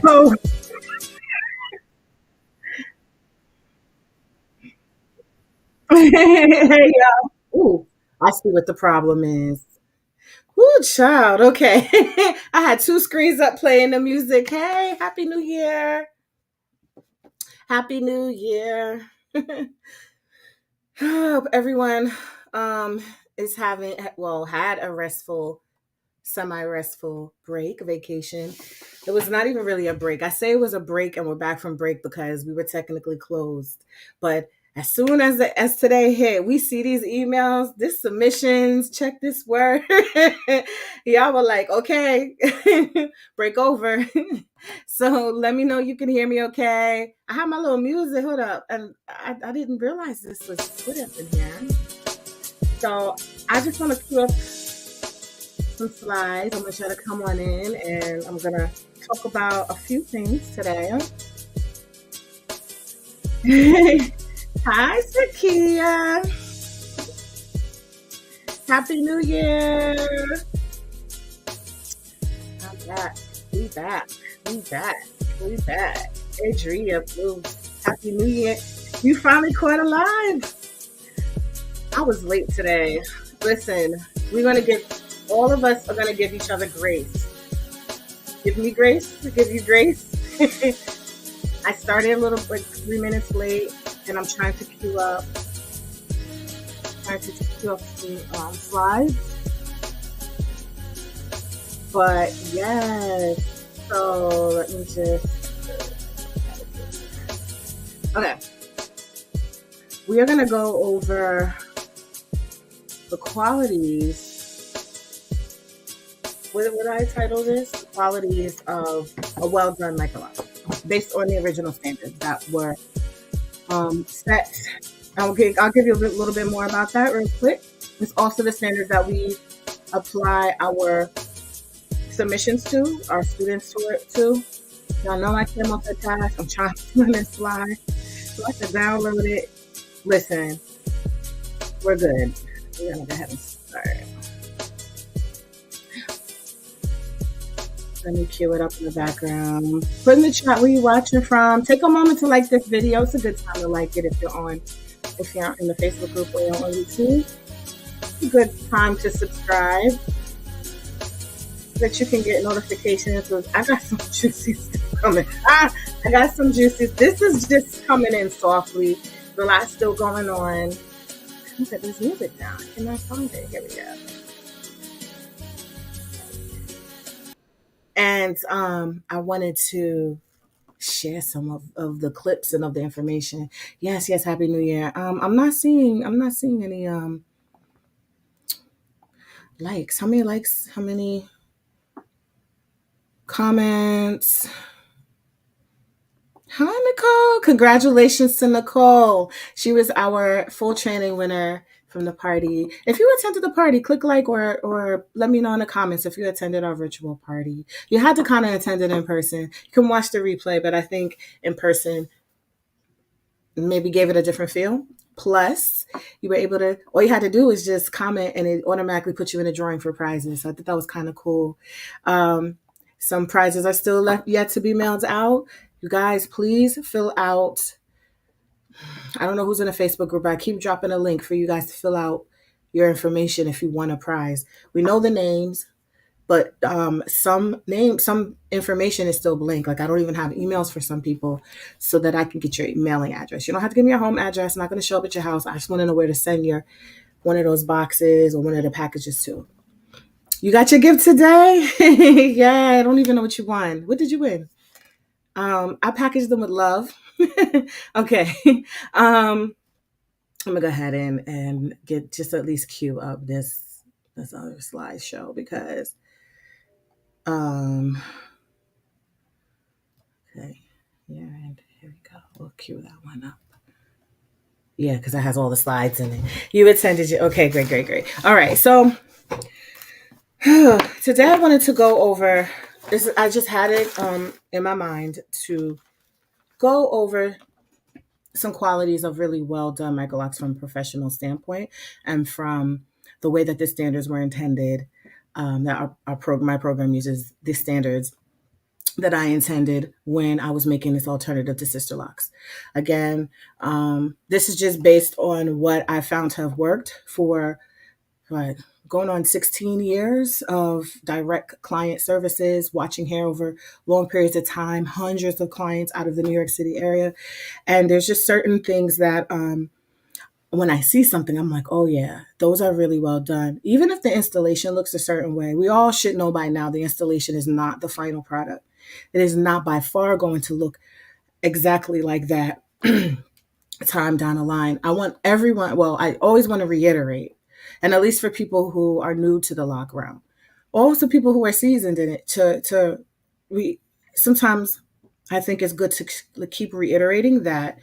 So, hey, y'all. Ooh, I see what the problem is. Ooh, child. Okay. I had two screens up playing the music. Hey, Happy New Year. Happy New Year. Hope everyone um is having had a restful, semi-restful break, vacation. It was not even really a break. I say it was a break and we're back from break because we were technically closed. But as soon as today hit, we see these emails, this submissions, check this word. Y'all were like, okay, break over. So let me know you can hear me okay. I have my little music. Hold up. And I didn't realize this was split up in here. So I just want to cue up some slides. I'm gonna try to come on in and I'm gonna talk about a few things today. Hi, Sakia. Happy New Year. I'm back. We back. We back. We back. Adria Blue. Happy New Year. You finally caught alive. I was late today. Listen, we're gonna give all of us are gonna give each other grace. Give me grace. Give you grace. I started a little like 3 minutes late, and I'm trying to queue up some slides. But yes, so let me just okay. We are gonna go over the qualities. What would I title this? The qualities of a well done microloc, based on the original standards that were set. I'll give you a little bit more about that real quick. It's also the standards that we apply our submissions to, our students to. Y'all know I can't multitask. I'm trying to run and fly. So I can download it. Listen, we're good. We're gonna go ahead and start. Let me cue it up in the background. Put in the chat where you're watching from. Take a moment to like this video. It's a good time to like it if you're in the Facebook group or you're on YouTube. It's a good time to subscribe so that you can get notifications. I got some juicy stuff coming. I got some juicy. This is just coming in softly. The lot's still going on. Look at this music now. I cannot find it. Here we go. And I wanted to share some of the clips and of the information. Yes, Happy New Year. I'm not seeing any likes. How many likes? How many comments? Hi, Nicole. Congratulations to Nicole. She was our full training winner from the party. If you attended the party, click like or let me know in the comments if you attended our virtual party. You had to kind of attend it in person. You can watch the replay, but I think in person maybe gave it a different feel. Plus, you were able to, all you had to do was just comment and it automatically put you in a drawing for prizes. So I thought that was kind of cool. Some prizes are still yet to be mailed out. You guys, please fill out. I don't know who's in a Facebook group, but I keep dropping a link for you guys to fill out your information if you want a prize. We know the names, but some information is still blank. Like I don't even have emails for some people so that I can get your mailing address. You don't have to give me your home address. I'm not going to show up at your house. I just want to know where to send your one of those boxes or one of the packages to. You got your gift today? Yeah, I don't even know what you won. What did you win? I packaged them with love. Okay. I'm gonna go ahead and get just at least cue up this other slideshow because okay, yeah, and here we go. We'll cue that one up. Yeah, because it has all the slides in it. You attended it. Okay, great. All right, so today I wanted to go over this. I just had it in my mind to go over some qualities of really well done Microlocs from a professional standpoint and from the way that the standards were intended. That my program uses the standards that I intended when I was making this alternative to sister locks. Again, this is just based on what I found to have worked for what, going on 16 years of direct client services, watching hair over long periods of time, hundreds of clients out of the New York City area. And there's just certain things that when I see something, I'm like, oh yeah, those are really well done. Even if the installation looks a certain way, we all should know by now the installation is not the final product. It is not by far going to look exactly like that time down the line. I want everyone, well, I always want to reiterate, and at least for people who are new to the lock realm, also people who are seasoned in it, we sometimes I think it's good to keep reiterating that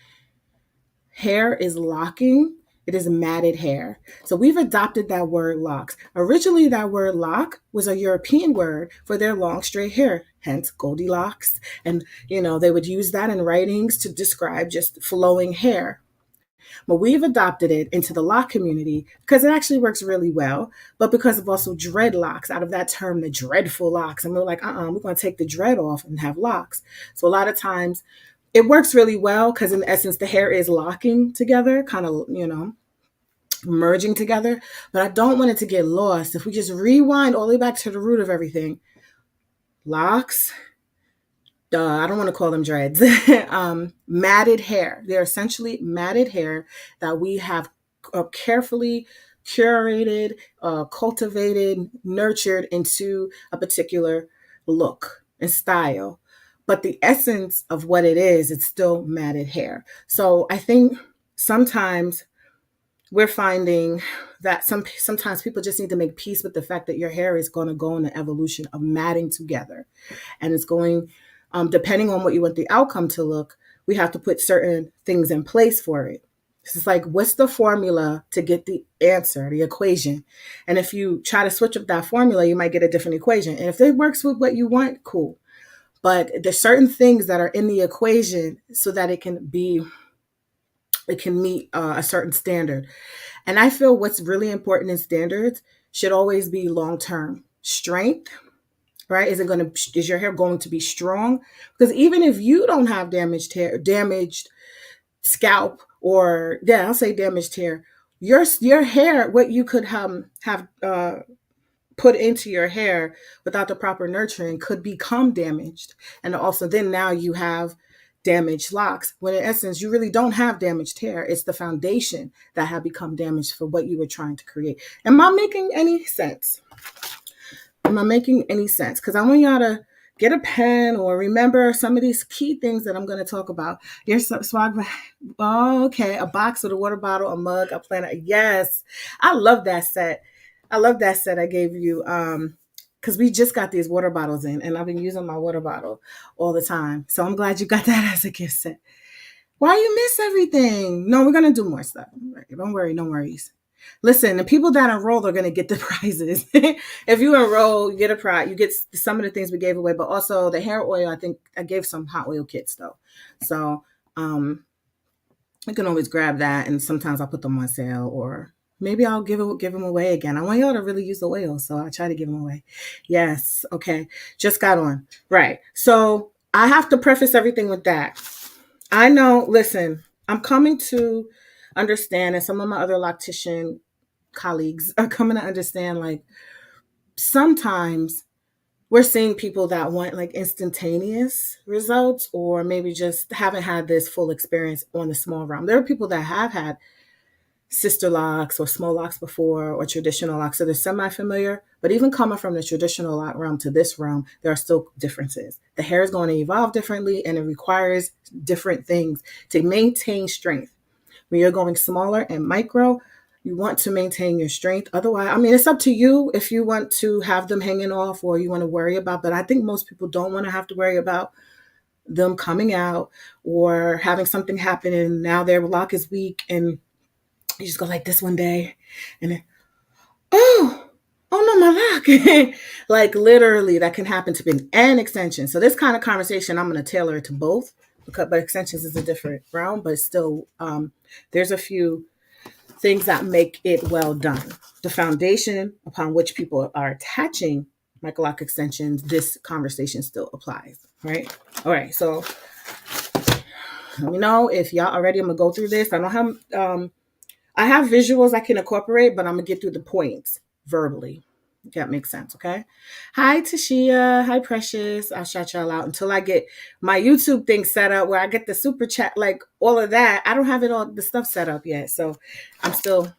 hair is locking. It is matted hair. So we've adopted that word locks. Originally, that word lock was a European word for their long straight hair, hence Goldilocks. And, they would use that in writings to describe just flowing hair. But we've adopted it into the lock community because it actually works really well, but because of also dreadlocks, out of that term, the dreadful locks. And we're like, we're going to take the dread off and have locks. So a lot of times it works really well because in essence, the hair is locking together, kind of, merging together. But I don't want it to get lost. If we just rewind all the way back to the root of everything, locks, I don't want to call them dreads, matted hair. They're essentially matted hair that we have carefully curated, cultivated, nurtured into a particular look and style. But the essence of what it is, it's still matted hair. So I think sometimes we're finding that sometimes people just need to make peace with the fact that your hair is going to go in the evolution of matting together. And it's going, depending on what you want the outcome to look, we have to put certain things in place for it. It's like, what's the formula to get the answer, the equation? And if you try to switch up that formula, you might get a different equation. And if it works with what you want, cool. But there's certain things that are in the equation so that it can meet a certain standard. And I feel what's really important in standards should always be long-term strength, right? Is your hair going to be strong? Because even if you don't have damaged hair, damaged scalp, or I'll say damaged hair, your hair, what you could have put into your hair without the proper nurturing could become damaged. And also then now you have damaged locks, when in essence you really don't have damaged hair. It's the foundation that had become damaged for what you were trying to create. Am I making any sense? Because I want y'all to get a pen or remember some of these key things that I'm going to talk about. Your swag bag. Oh, okay. A box with a water bottle, a mug, a planner. Yes. I love that set. I gave you because we just got these water bottles in and I've been using my water bottle all the time. So I'm glad you got that as a gift set. Why you miss everything? No, we're going to do more stuff. Don't worry, no worries. Listen, the people that enroll are going to get the prizes. If you enroll, you get a prize. You get some of the things we gave away, but also the hair oil. I think I gave some hot oil kits though. So you can always grab that, and sometimes I'll put them on sale, or maybe I'll give them away again. I want y'all to really use the oil, so I try to give them away. Yes, okay. Just got on. Right. So I have to preface everything with that. I know, listen, I'm coming to understand, and some of my other loctician colleagues are coming to understand, like, sometimes we're seeing people that want like instantaneous results, or maybe just haven't had this full experience on the small realm. There are people that have had sister locks or small locks before, or traditional locks, so they're semi-familiar. But even coming from the traditional lock realm to this realm, there are still differences. The hair is going to evolve differently, and it requires different things to maintain strength. When you're going smaller and micro, you want to maintain your strength. Otherwise, I mean, it's up to you if you want to have them hanging off or you want to worry about, but I think most people don't want to have to worry about them coming out or having something happen and now their lock is weak and you just go like this one day and then, oh no, my lock. Like literally that can happen to be an extension. So this kind of conversation, I'm going to tailor it to both, but extensions is a different realm, but still there's a few things that make it well done. The foundation upon which people are attaching Microloc extensions, this conversation still applies. right? All right, so let me know if y'all are ready. I'm gonna go through this. I don't have I have visuals I can incorporate, but I'm gonna get through the points verbally. If that makes sense, okay? Hi Tashia, hi Precious. I'll shout y'all out until I get my YouTube thing set up where I get the super chat, like all of that. I don't have it all the stuff set up yet, so I'm still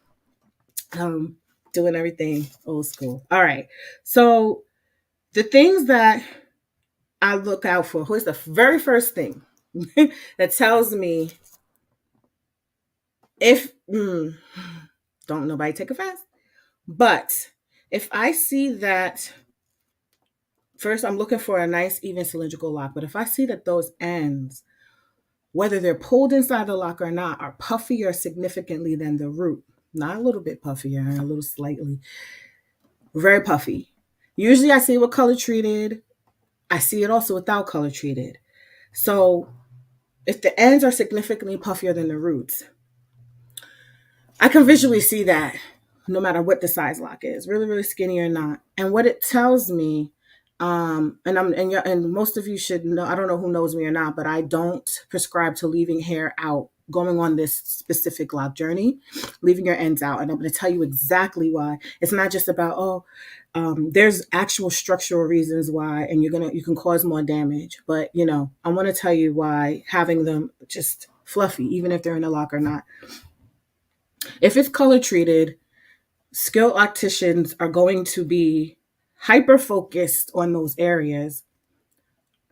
um doing everything old school. All right, so the things that I look out for. Who's the very first thing that tells me if don't nobody take offense, but if I see that first, I'm looking for a nice even cylindrical lock. But if I see that those ends, whether they're pulled inside the lock or not, are puffier significantly than the root, not a little bit puffier, a little slightly, very puffy. Usually I see it with color treated. I see it also without color treated. So if the ends are significantly puffier than the roots, I can visually see that no matter what the size lock is, really, really skinny or not. And what it tells me, and most of you should know, I don't know who knows me or not, but I don't prescribe to leaving hair out going on this specific lock journey, leaving your ends out. And I'm going to tell you exactly why. It's not just about, there's actual structural reasons why, and you can cause more damage. But, I want to tell you why having them just fluffy, even if they're in a lock or not. If it's color treated, skilled opticians are going to be hyper focused on those areas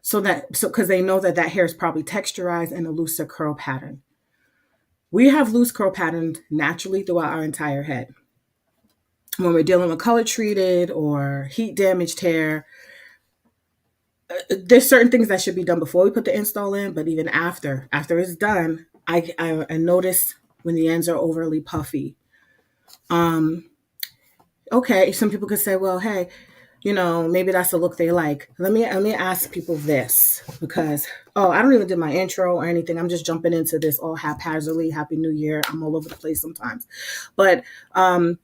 because they know that hair is probably texturized in a looser curl pattern. We have loose curl patterns naturally throughout our entire head. When we're dealing with color treated or heat damaged hair, there's certain things that should be done before we put the install in, but even after it's done, I notice when the ends are overly puffy. Okay, some people could say, well, hey, maybe that's the look they like. Let me ask people this because, I don't even do my intro or anything. I'm just jumping into this all haphazardly. Happy New Year. I'm all over the place sometimes. But a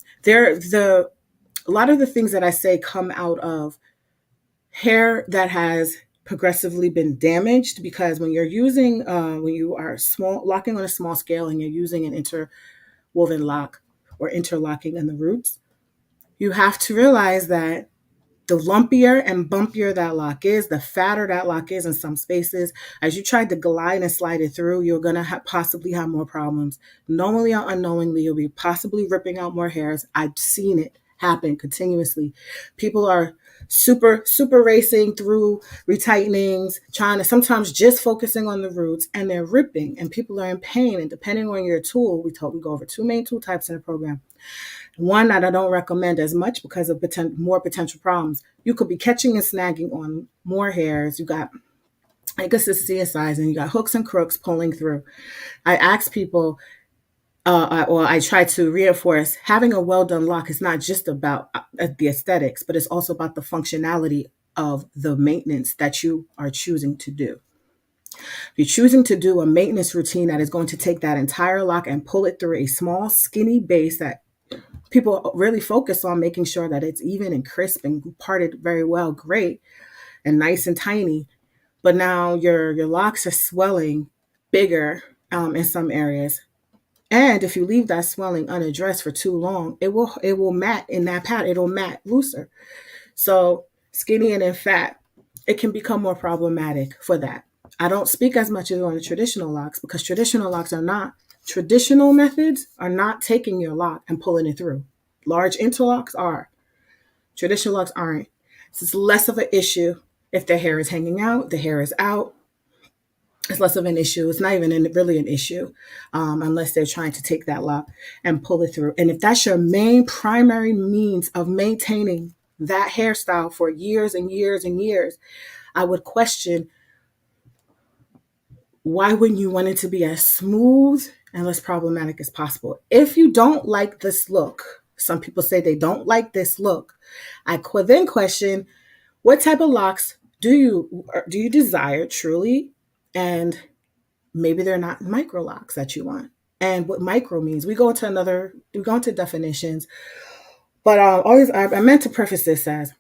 lot of the things that I say come out of hair that has progressively been damaged because when you are locking on a small scale and you're using an interwoven lock or interlocking in the roots, you have to realize that the lumpier and bumpier that lock is, the fatter that lock is in some spaces, as you try to glide and slide it through, you're going to possibly have more problems. Knowingly or unknowingly, you'll be possibly ripping out more hairs. I've seen it happen continuously. People are super, super racing through retightenings, trying to sometimes just focusing on the roots, and they're ripping, and people are in pain. And depending on your tool, we go over two main tool types in the program. One that I don't recommend as much because of more potential problems. You could be catching and snagging on more hairs. You got inconsistency in size, and you got hooks and crooks pulling through. I ask people, or I try to reinforce, having a well-done lock is not just about the aesthetics, but it's also about the functionality of the maintenance that you are choosing to do. If you're choosing to do a maintenance routine that is going to take that entire lock and pull it through a small, skinny base that people really focus on making sure that it's even and crisp and parted very well, great, and nice and tiny. But now your locks are swelling bigger in some areas. And if you leave that swelling unaddressed for too long, it will mat in that pattern. It'll mat looser. So skinny and in fat, it can become more problematic for that. I don't speak as much as on the traditional locks because traditional methods are not taking your lock and pulling it through. Large interlocks are. Traditional locks aren't. So it's less of an issue if the hair is hanging out, the hair is out. It's less of an issue. It's not even really an issue unless they're trying to take that lock and pull it through. And if that's your main primary means of maintaining that hairstyle for years and years and years, I would question, why wouldn't you want it to be as smooth and less problematic as possible? If you don't like this look, some people say they don't like this look, I could then question, what type of locks do you desire truly? And maybe they're not Microlocs that you want. And what micro means, we go into definitions. But I meant to preface this as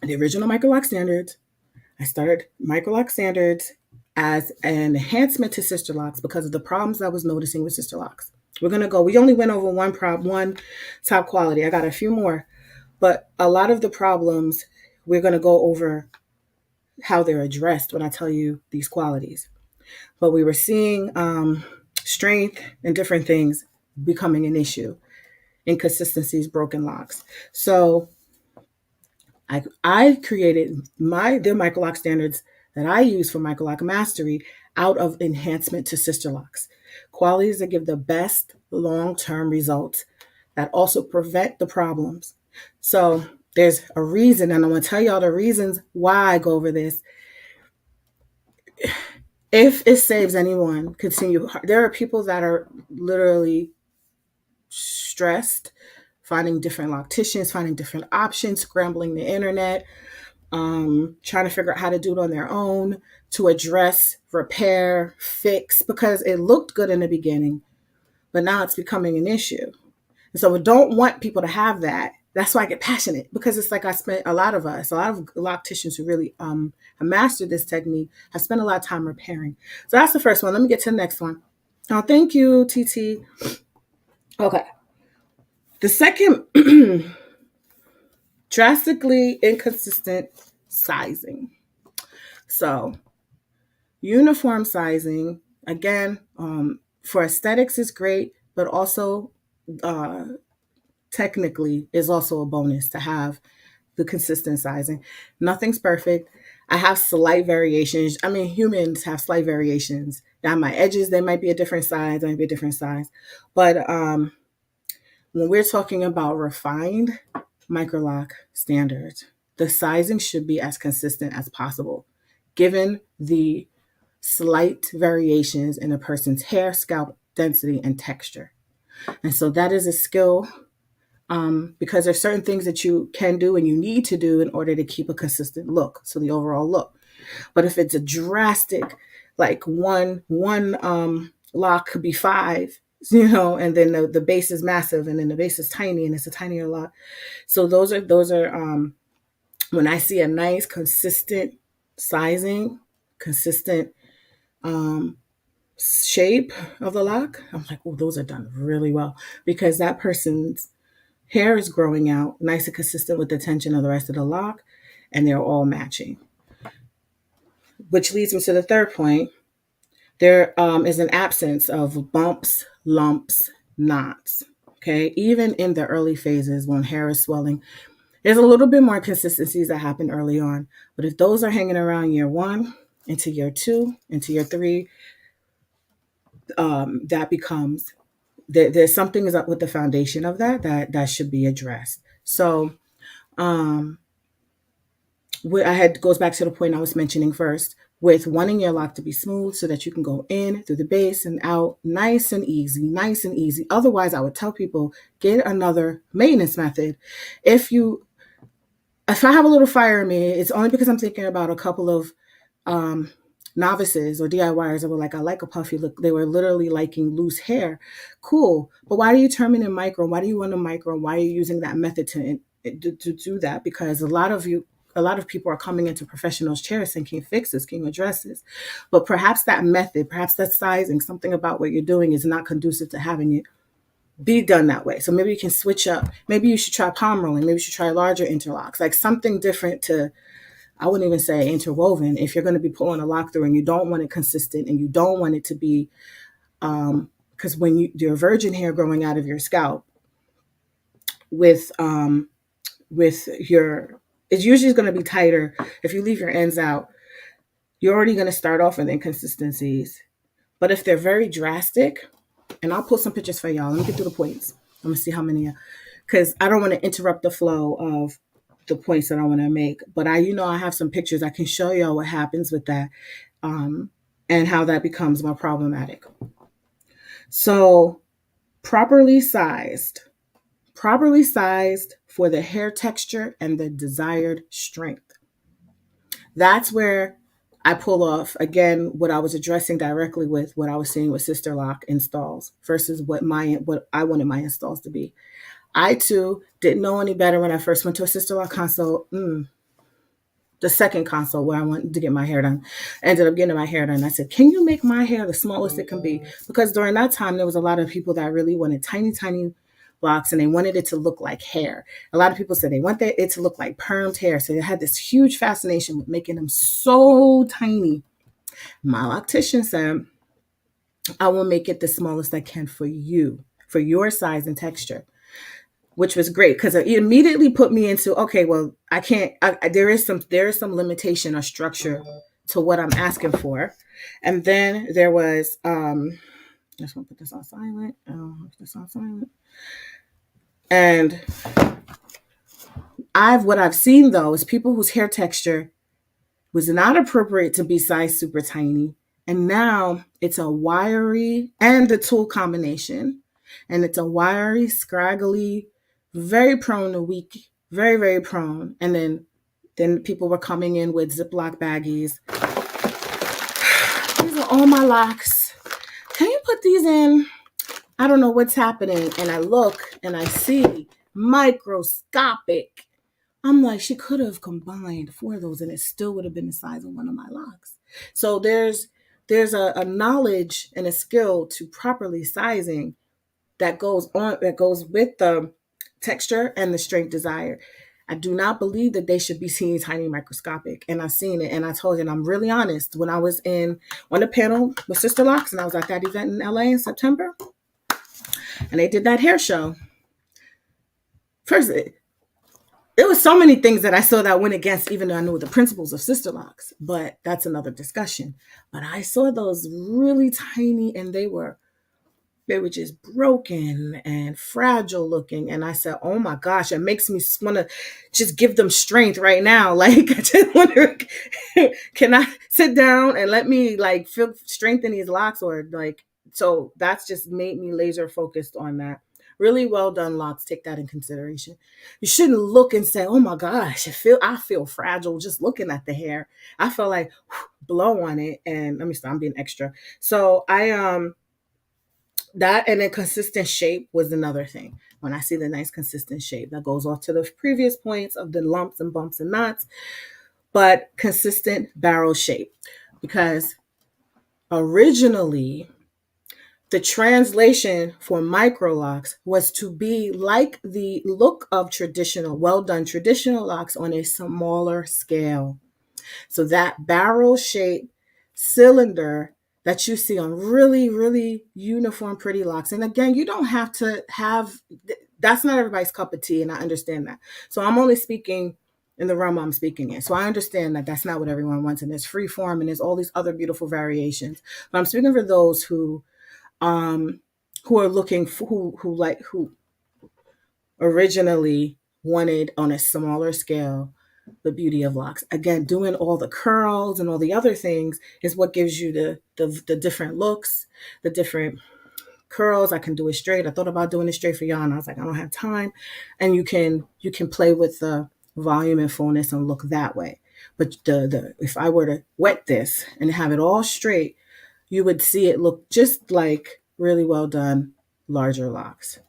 the original Microloc standards I started Microloc standards as an enhancement to sister locks because of the problems I was noticing with sister locks. We only went over one top quality. I got a few more, but a lot of the problems we're going to go over how they're addressed when I tell you these qualities. But we were seeing strength and different things becoming an issue, inconsistencies, broken locks. So I created the Microloc standards that I use for Microloc mastery out of enhancement to sister locks. Qualities that give the best long-term results that also prevent the problems. So there's a reason, and I'm going to tell y'all the reasons why I go over this. If it saves anyone, continue. There are people that are literally stressed, finding different locticians, finding different options, scrambling the internet, trying to figure out how to do it on their own to address, repair, fix, because it looked good in the beginning, but now it's becoming an issue. And so we don't want people to have that. That's why I get passionate, because it's like a lot of locticians who really have mastered this technique have spent a lot of time repairing. So that's the first one. Let me get to the next one. Oh, thank you, TT. Okay. The second, drastically inconsistent sizing. So uniform sizing, again, for aesthetics is great, but also technically is also a bonus to have the consistent sizing. Nothing's perfect. I have slight variations. I mean, humans have slight variations. Down my edges, they might be a different size, they might be a different size. But when we're talking about refined Microloc standards, the sizing should be as consistent as possible, given the slight variations in a person's hair, scalp density, and texture. And so that is a skill, because there's certain things that you can do and you need to do in order to keep a consistent look, so the overall look. But if it's a drastic, like one lock could be 5, and then the base is massive, and then the base is tiny, and it's a tinier lock. So those are when I see a nice consistent sizing, consistent shape of the lock, I'm like, oh, those are done really well, because that person's hair is growing out nice and consistent with the tension of the rest of the lock, and they're all matching. Which leads me to the third point. There is an absence of bumps, lumps, knots. Okay, even in the early phases when hair is swelling, there's a little bit more consistencies that happen early on. But if those are hanging around year 1 into year 2 into year 3, that becomes there's something is up with the foundation of that should be addressed. So goes back to the point I was mentioning first, with wanting your lock to be smooth so that you can go in through the base and out nice and easy, nice and easy. Otherwise, I would tell people, get another maintenance method. If I have a little fire in me, it's only because I'm thinking about a couple of novices or DIYers that were like, I like a puffy look. They were literally liking loose hair. Cool. But why are you terming in micro? Why do you want a micro? Why are you using that method to do that? Because a lot of people are coming into professionals' chairs thinking fixes, can you address this? But perhaps that method, perhaps that sizing, something about what you're doing is not conducive to having it be done that way. So maybe you can switch up. Maybe you should try palm rolling. Maybe you should try larger interlocks, like something different I wouldn't even say interwoven. If you're going to be pulling a lock through and you don't want it consistent and you don't want it to be, because when your virgin hair growing out of your scalp with your, it's usually going to be tighter. If you leave your ends out, you're already going to start off with inconsistencies. But if they're very drastic, and I'll pull some pictures for y'all. Let me get through the points. I'm going to see how many, because I don't want to interrupt the flow of the points that I want to make. But I have some pictures. I can show y'all what happens with that, and how that becomes more problematic. So properly sized for the hair texture and the desired strength. That's where I pull off, again, what I was addressing directly with what I was seeing with Sister Lock installs versus what I wanted my installs to be. I, too, didn't know any better when I first went to a Sister Lock consult. the second consult where I wanted to get my hair done. I ended up getting my hair done. I said, can you make my hair the smallest it can be? Because during that time, there was a lot of people that really wanted tiny, tiny locks and they wanted it to look like hair. A lot of people said they want it to look like permed hair. So they had this huge fascination with making them so tiny. My loctician said, I will make it the smallest I can for you, for your size and texture, which was great because it immediately put me into, okay, well, I can't, there is some limitation or structure to what I'm asking for. And then there was, I just want to put this on silent. Put this on silent. And what I've seen though is people whose hair texture was not appropriate to be size super tiny. And now it's a wiry and the tool combination. And it's a wiry, scraggly, very prone to weak, very, very prone. And then people were coming in with Ziploc baggies. These are all my locks. Can you put these in? I don't know what's happening. And I look and I see microscopic. I'm like, she could have combined four of those and it still would have been the size of one of my locks. So there's a knowledge and a skill to properly sizing that goes with the texture and the strength desired. I do not believe that they should be seen tiny microscopic. And I've seen it. And I told you, and I'm really honest, when I was on the panel with Sister Locks and I was at that event in LA in September, and they did that hair show. First, there was so many things that I saw that went against, even though I knew the principles of Sister Locks, but that's another discussion. But I saw those really tiny and they were just broken and fragile looking. And I said, oh my gosh, it makes me want to just give them strength right now. Like, I just wonder, can I sit down and let me like feel strength in these locks or like, so that's just made me laser focused on that. Really well done locks. Take that in consideration. You shouldn't look and say, oh my gosh, I feel fragile just looking at the hair. I feel like blow on it. And let me stop, I'm being extra. So that and a consistent shape was another thing. When I see the nice consistent shape, that goes off to the previous points of the lumps and bumps and knots, but consistent barrel shape. Because originally, the translation for Microlocs was to be like the look of traditional, well done traditional locks on a smaller scale. So that barrel shaped cylinder that you see on really, really uniform, pretty locks. And again, you don't have to have, that's not everybody's cup of tea, and I understand that. So I'm only speaking in the realm I'm speaking in. So I understand that that's not what everyone wants, and there's free form and there's all these other beautiful variations. But I'm speaking for those who are looking for, who originally wanted on a smaller scale the beauty of locks. Again, doing all the curls and all the other things is what gives you the different looks, the different curls. I can do it straight. I thought about doing it straight for y'all, and I was like, I don't have time. And you can play with the volume and fullness and look that way. But if I were to wet this and have it all straight, you would see it look just like really well done larger locks.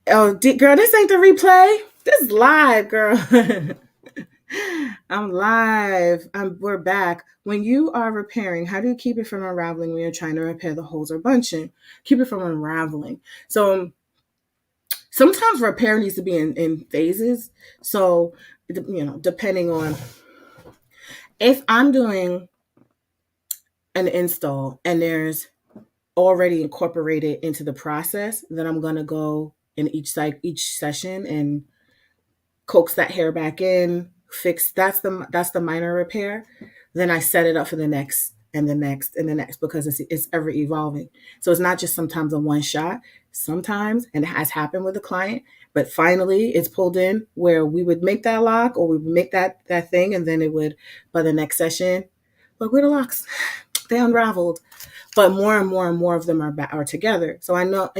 Oh, girl, this ain't the replay. This is live, girl. I'm live. We're back. When you are repairing, how do you keep it from unraveling when you're trying to repair the holes or bunching? Keep it from unraveling. So sometimes repair needs to be in phases. So, depending on if I'm doing an install and there's already incorporated into the process, then I'm going to go in each session and coax that hair back in, fix, that's the minor repair. Then I set it up for the next and the next and the next, because it's ever evolving. So it's not just sometimes a one shot. Sometimes, and it has happened with a client, but finally it's pulled in where we would make that lock or we would make that thing, and then it would, by the next session, look, where the locks, they unraveled. But more and more and more of them are together. So I know,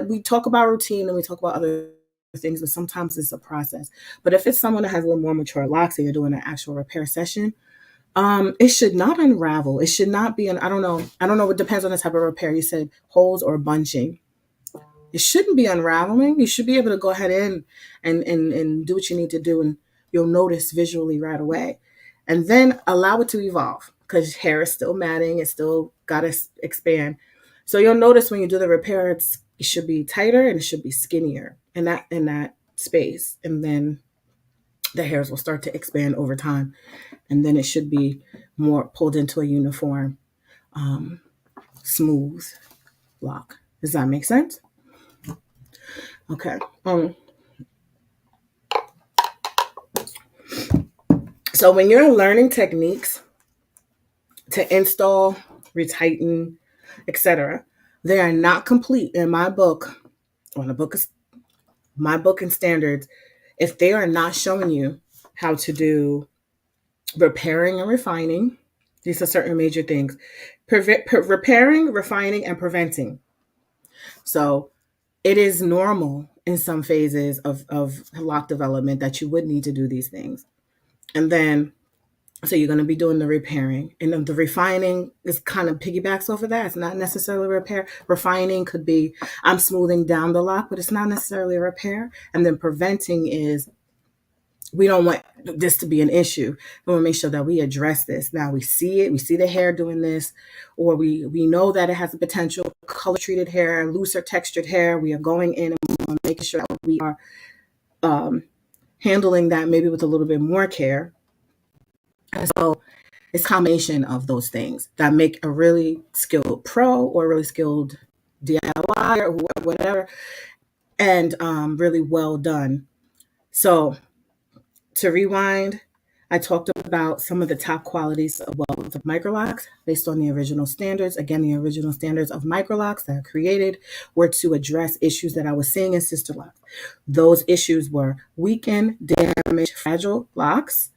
we talk about routine and we talk about other things, but sometimes it's a process. But if it's someone that has a little more mature locks and you're doing an actual repair session, it should not unravel. It should not be I don't know. It depends on the type of repair. You said holes or bunching. It shouldn't be unraveling. You should be able to go ahead in and do what you need to do and you'll notice visually right away. And then allow it to evolve, because hair is still matting, it's still got to expand. So you'll notice when you do the repair, it should be tighter and it should be skinnier in that space. And then the hairs will start to expand over time. And then it should be more pulled into a uniform, smooth lock. Does that make sense? Okay. So when you're learning techniques to install, retighten, etc., they are not complete in my book, or the book is my book and standards, if they are not showing you how to do repairing and refining. These are certain major things: repairing, refining, and preventing. So it is normal in some phases of lock development that you would need to do these things. And then, so you're going to be doing the repairing, and then the refining is kind of piggybacks off of that. It's not necessarily repair. Refining could be, I'm smoothing down the lock, but it's not necessarily a repair. And then preventing is, we don't want this to be an issue. We want to make sure that we address this. Now we see it, we see the hair doing this, or we know that it has the potential, color treated hair, looser textured hair. We are going in and making sure that we are handling that maybe with a little bit more care. And so it's a combination of those things that make a really skilled pro or a really skilled DIY or whatever, and really well done. So to rewind, I talked about some of the top qualities of Microlocs based on the original standards. Again, the original standards of Microlocs that are created were to address issues that I was seeing in sister locks. Those issues were weakened, damaged, fragile locks,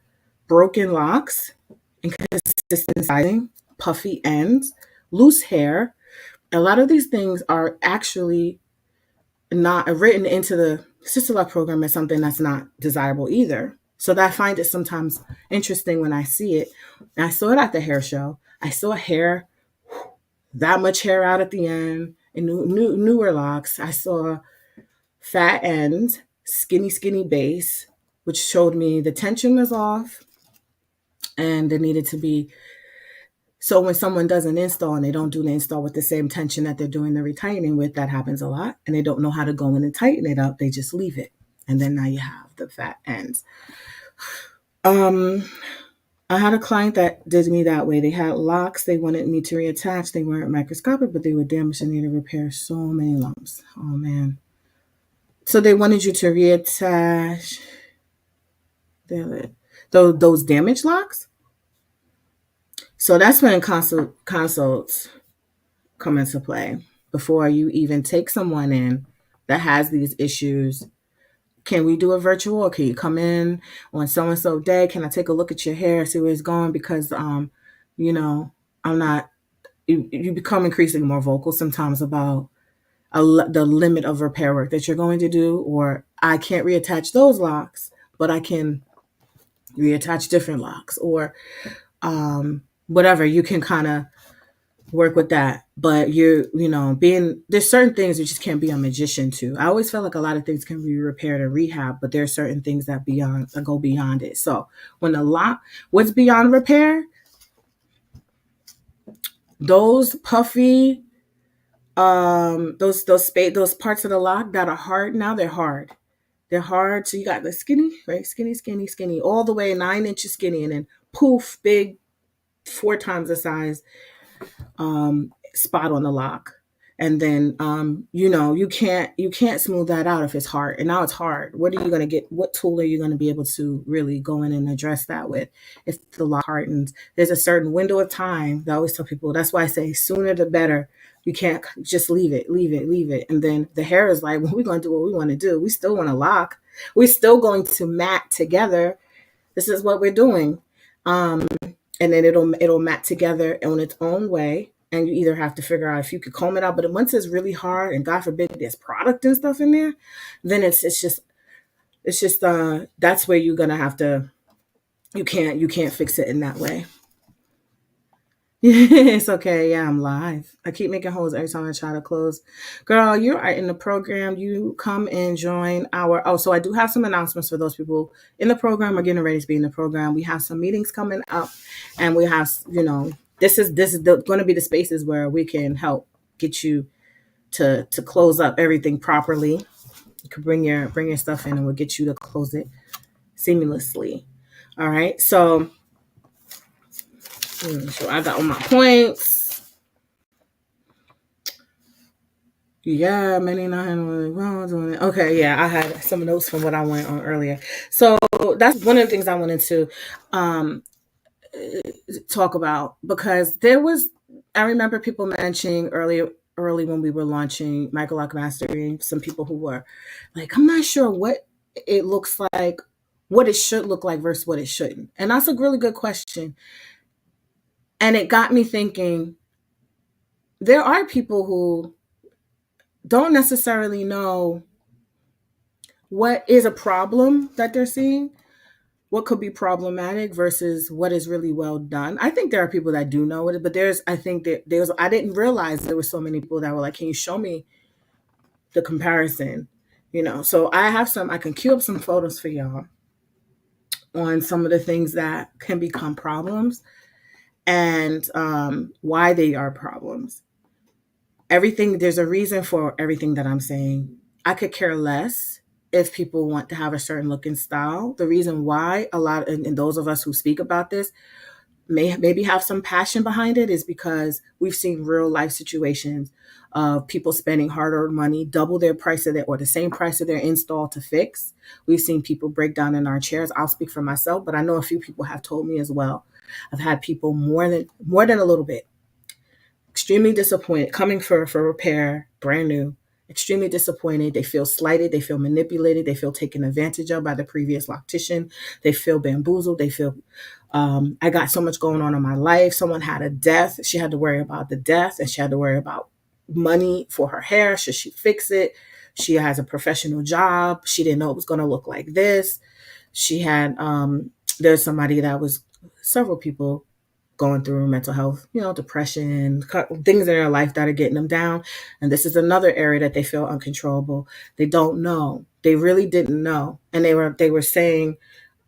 broken locks, inconsistent sizing, puffy ends, loose hair. A lot of these things are actually not written into the sister lock program as something that's not desirable either. So that I find it sometimes interesting when I see it. And I saw it at the hair show. I saw hair, that much hair out at the end, and newer locks. I saw fat ends, skinny base, which showed me the tension was off and there needed to be. So when someone does an install and they don't do the install with the same tension that they're doing the retightening with, that happens a lot. And they don't know how to go in and tighten it up. They just leave it. And then now you have the fat ends. I had a client that did me that way. They had locks. They wanted me to reattach. They weren't microscopic, but they were damaged and needed to repair so many lumps. Oh, man. So they wanted you to reattach those damaged locks. So that's when consults come into play. Before you even take someone in that has these issues, can we do a virtual, or can you come in on so-and-so day? Can I take a look at your hair, see where it's going? Because, I'm not, you become increasingly more vocal sometimes about the limit of repair work that you're going to do, or I can't reattach those locks, but I can reattach different locks, or whatever. You can kind of work with that, but there's certain things you just can't be a magician to. I always feel like a lot of things can be repaired or rehab, but there are certain things that go beyond it. So when what's beyond repair, those puffy, those parts of the lock that are hard, now they're hard. They're hard. So you got the skinny, right? Skinny, all the way 9 inches skinny, and then poof, big, 4 times the size spot on the lock. And then you can't smooth that out if it's hard. And now it's hard. What are you going to get? What tool are you going to be able to really go in and address that with if the lock hardens? There's a certain window of time that I always tell people. That's why I say sooner the better. You can't just leave it. And then the hair is like, well, we're going to do what we want to do. We still want to lock. We're still going to mat together. This is what we're doing. And then it'll mat together on its own way. And you either have to figure out if you could comb it out. But once it's really hard, and God forbid there's product and stuff in there, then it's just that's where you're gonna have to. You can't fix it in that way. It's okay. Yeah, I'm live. I keep making holes every time I try to close. Girl, you are in the program. You come and join our. Oh, so I do have some announcements for those people in the program or getting ready to be in the program. We have some meetings coming up, and we have, this is going to be the spaces where we can help get you to close up everything properly. You can bring your stuff in, and we'll get you to close it seamlessly. All right. So I got all my points. Yeah, many not doing it. Okay, yeah, I had some notes from what I went on earlier. So that's one of the things I wanted to um, talk about because I remember people mentioning early when we were launching Microloc Mastery, some people who were like, I'm not sure what it looks like, what it should look like versus what it shouldn't. And that's a really good question. And it got me thinking, there are people who don't necessarily know what is a problem that they're seeing, what could be problematic versus what is really well done. I think there are people that do know it, but I think that I didn't realize there were so many people that were like, can you show me the comparison? So I can queue up some photos for y'all on some of the things that can become problems and why they are problems. There's a reason for everything that I'm saying. I could care less if people want to have a certain look and style. The reason why and those of us who speak about this maybe have some passion behind it is because we've seen real life situations of people spending hard-earned money, double their price or the same price of their install to fix. We've seen people break down in our chairs. I'll speak for myself, but I know a few people have told me as well. I've had people more than a little bit extremely disappointed coming for repair, brand new, extremely disappointed. They feel slighted, they feel manipulated, they feel taken advantage of by the previous loctician, they feel bamboozled, they feel I got so much going on in my life. Someone had a death, she had to worry about the death, and she had to worry about money for her hair. Should she fix it? She has a professional job, she didn't know it was going to look like this. She had there's somebody that was several people going through mental health, depression, things in their life that are getting them down. And this is another area that they feel uncontrollable. They don't know. They really didn't know. And they were saying,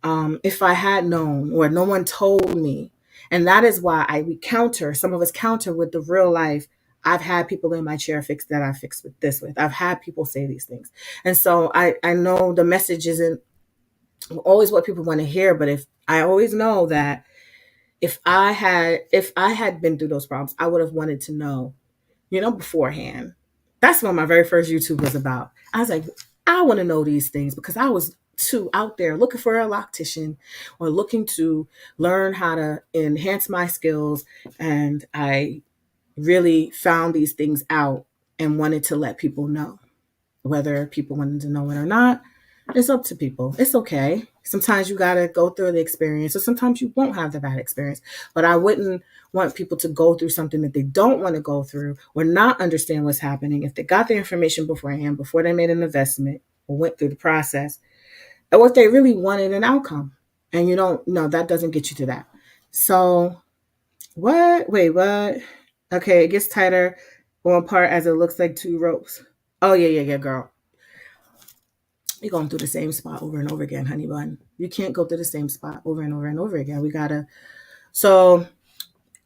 if I had known or no one told me. And that is why some of us counter with the real life. I've had people in my chair fix that I fixed with this with. I've had people say these things. And so I know the message isn't always what people want to hear, but if I always know that if I had been through those problems, I would have wanted to know, beforehand. That's what my very first YouTube was about. I was like, I want to know these things because I was too out there looking for a loctician or looking to learn how to enhance my skills. And I really found these things out and wanted to let people know. Whether people wanted to know it or not, it's up to people. It's okay. Sometimes you got to go through the experience, or sometimes you won't have the bad experience. But I wouldn't want people to go through something that they don't want to go through or not understand what's happening if they got the information beforehand, before they made an investment or went through the process, or if they really wanted an outcome. And you don't know, that doesn't get you to that. So, what? Wait, what? Okay, it gets tighter one part as it looks like two ropes. Oh, yeah, girl. You're going through the same spot over and over again, honey bun. You can't go through the same spot over and over and over again. So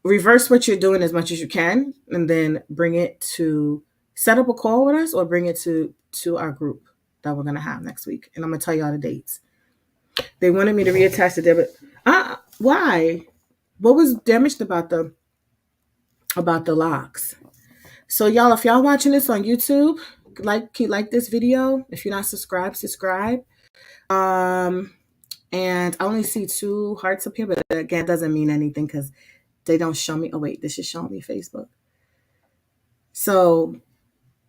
reverse what you're doing as much as you can, and then set up a call with us or bring it to our group that we're going to have next week. And I'm going to tell you all the dates. They wanted me to reattach the debit. Why? What was damaged about the locks? So y'all, if y'all watching this on YouTube, like this video. If you're not subscribed, subscribe. And I only see 2 hearts up here, but again, it doesn't mean anything because they don't show me. Oh wait, this is showing me Facebook. So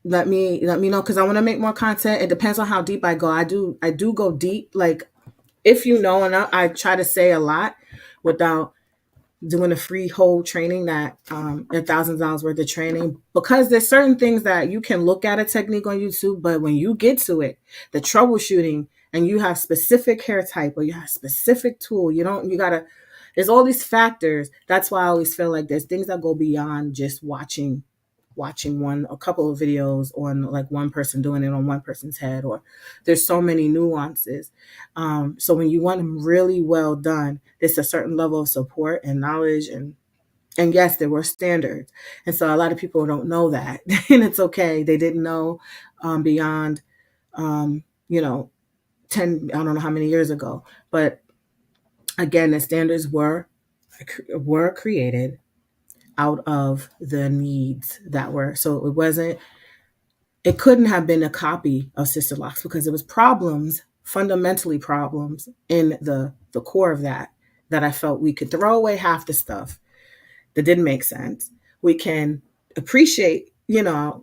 let me know, because I want to make more content. It depends on how deep I go. I do go deep. Like, if you know enough, I try to say a lot without doing a free whole training that $1,000 worth of training, because there's certain things that you can look at a technique on YouTube, but when you get to it, the troubleshooting, and you have specific hair type or you have specific tool, you gotta There's all these factors. That's why I always feel like there's things that go beyond just watching a couple of videos on like one person doing it on one person's head, or there's so many nuances. So when you want them really well done, there's a certain level of support and knowledge, and yes, there were standards. And so a lot of people don't know that. And it's okay. They didn't know beyond, you know, 10, I don't know how many years ago. But again, the standards were created out of the needs that were. So it couldn't have been a copy of Sister Locks because it was problems, fundamentally problems in the core of that I felt we could throw away half the stuff that didn't make sense. We can appreciate,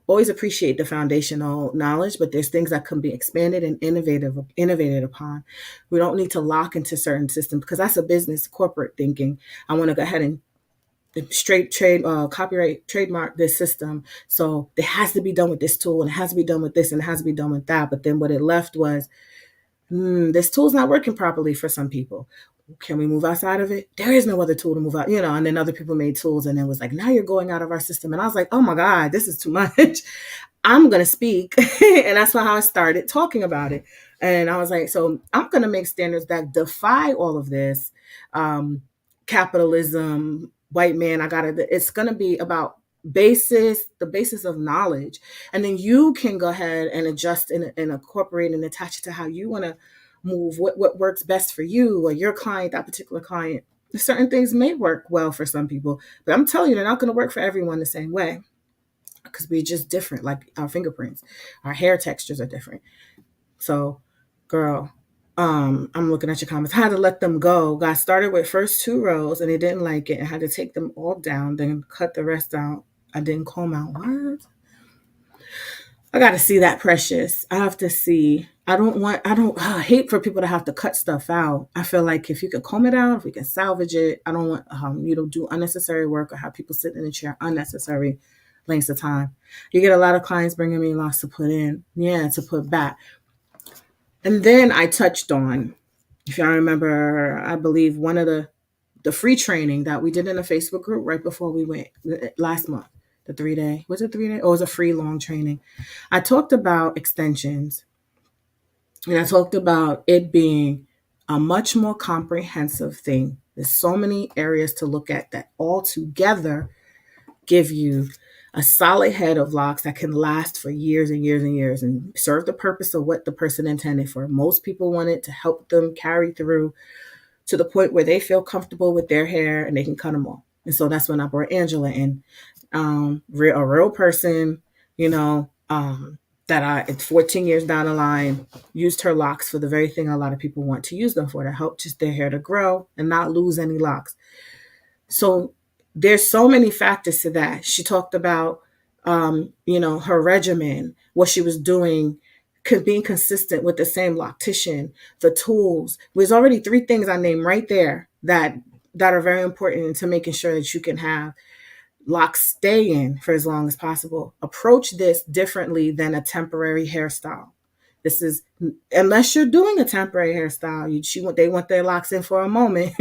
always appreciate the foundational knowledge, but there's things that can be expanded and innovated upon. We don't need to lock into certain systems because that's a business, corporate thinking. I want to go ahead and straight trade, copyright, trademark this system. So it has to be done with this tool, and it has to be done with this, and it has to be done with that. But then what it left was, this tool's not working properly for some people. Can we move outside of it? There is no other tool to move out, and then other people made tools, and it was like, now you're going out of our system. And I was like, oh my God, this is too much. I'm going to speak. And that's how I started talking about it. And I was like, so I'm going to make standards that defy all of this. Capitalism, white man, it's going to be about the basis of knowledge. And then you can go ahead and adjust and incorporate and attach it to how you want to move, what works best for you or your client, that particular client. Certain things may work well for some people, but I'm telling you, they're not going to work for everyone the same way because we're just different, like our fingerprints, our hair textures are different. So, girl, I'm looking at your comments. I had to let them go. Got started with first 2 rows and they didn't like it. I had to take them all down, then cut the rest out. I didn't comb out. What? I got to see that, Precious. I have to see. I hate for people to have to cut stuff out. I feel like if you can comb it out, if we can salvage it, I don't want you to do unnecessary work or have people sit in a chair unnecessary lengths of time. You get a lot of clients bringing me lots to put in, to put back. And then I touched on, if y'all remember, I believe one of the free training that we did in a Facebook group right before we went last month, the 3-day, was it 3-day? Or it was a free long training. I talked about extensions, and I talked about it being a much more comprehensive thing. There's so many areas to look at that all together give you a solid head of locks that can last for years and years and years and serve the purpose of what the person intended for. Most people want it to help them carry through to the point where they feel comfortable with their hair and they can cut them off. And so that's when I brought Angela in, a real person, that 14 years down the line used her locks for the very thing a lot of people want to use them for, to help just their hair to grow and not lose any locks. So there's so many factors to that. She talked about, her regimen, what she was doing, being consistent with the same loctician, the tools. There's already 3 things I named right there that are very important to making sure that you can have locks stay in for as long as possible. Approach this differently than a temporary hairstyle. This is, unless you're doing a temporary hairstyle, they want their locks in for a moment.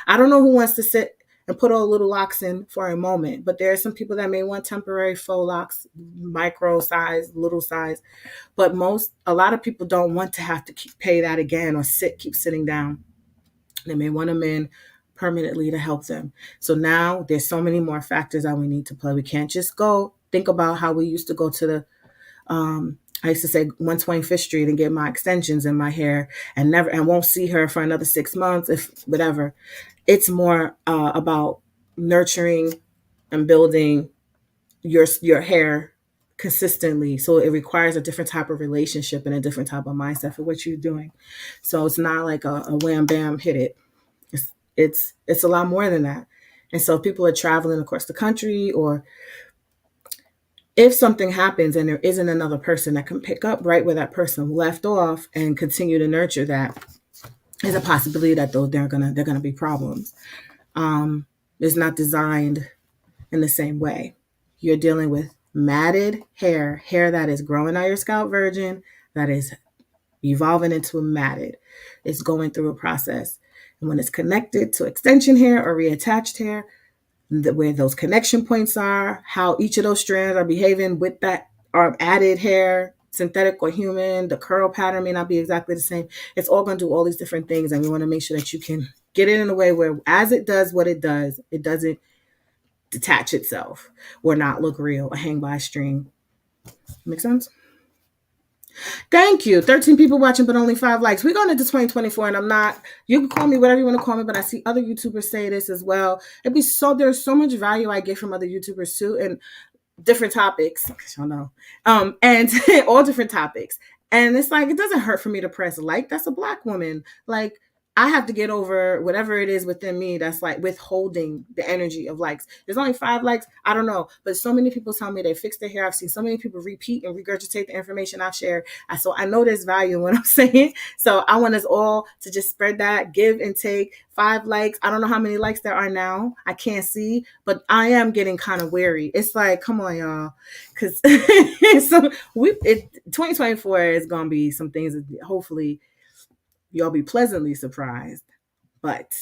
I don't know who wants to sit and put all little locks in for a moment, but there are some people that may want temporary faux locks, micro size, little size, but a lot of people don't want to have to pay that again or keep sitting down. They may want them in permanently to help them. So now there's so many more factors that we need to play. We can't just go think about how we used to go to the, I used to say 125th Street and get my extensions in my hair and won't see her for another 6 months, if whatever. It's more about nurturing and building your hair consistently. So it requires a different type of relationship and a different type of mindset for what you're doing. So it's not like a wham bam hit it. It's a lot more than that. And so if people are traveling across the country, or if something happens and there isn't another person that can pick up right where that person left off and continue to nurture that, there's a possibility that they're gonna be problems. It's not designed in the same way. You're dealing with matted hair that is growing out your scalp virgin, that is evolving into a matted. It's going through a process. And when it's connected to extension hair or reattached hair, where those connection points are, how each of those strands are behaving with that added hair, synthetic or human, the curl pattern may not be exactly the same. It's all going to do all these different things, and we want to make sure that you can get it in a way where, as it does what it doesn't detach itself or not look real or hang by a string. Make sense? Thank you. 13 people watching, but only 5 likes. We're going into 2024, and I'm not, you can call me whatever you want to call me, but I see other YouTubers say this as well. There's so much value I get from other YouTubers too. And different topics, y'all know, and all different topics. And it's like, it doesn't hurt for me to press like. That's a Black woman. Like, I have to get over whatever it is within me that's like withholding the energy of likes. There's only 5 likes. I don't know. But so many people tell me they fix their hair. I've seen so many people repeat and regurgitate the information I've shared. So I know there's value in what I'm saying. So I want us all to just spread that, give and take. 5 likes. I don't know how many likes there are now. I can't see, but I am getting kind of weary. It's like, come on, y'all. Because 2024 is going to be some things that hopefully you'll be pleasantly surprised. But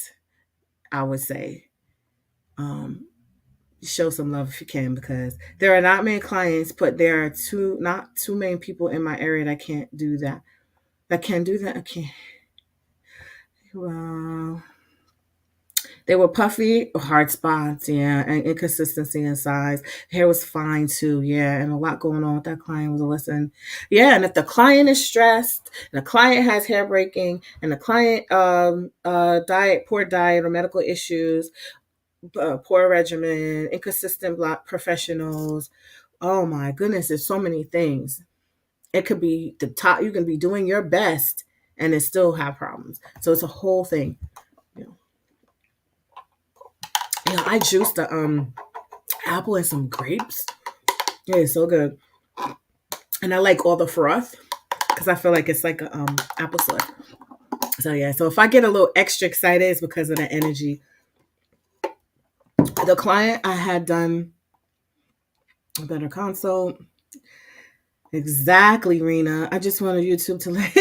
I would say show some love if you can, because there are not many clients, but there are not too many people in my area that can't do that. That can do that. Okay. Well, they were puffy, hard spots, yeah, and inconsistency in size. Hair was fine too, yeah, and a lot going on with that client was a lesson. Yeah, and if the client is stressed, and the client has hair breaking, and the client poor diet or medical issues, poor regimen, inconsistent Black professionals, oh my goodness, there's so many things. It could be the top. You can be doing your best, and it still have problems. So it's a whole thing. I juiced the apple and some grapes. Yeah, it's so good. And I like all the froth because I feel like it's like a apple cider. So yeah, so if I get a little extra excited, it's because of the energy. The client I had done a better consult. Exactly, Rena. I just wanted YouTube to let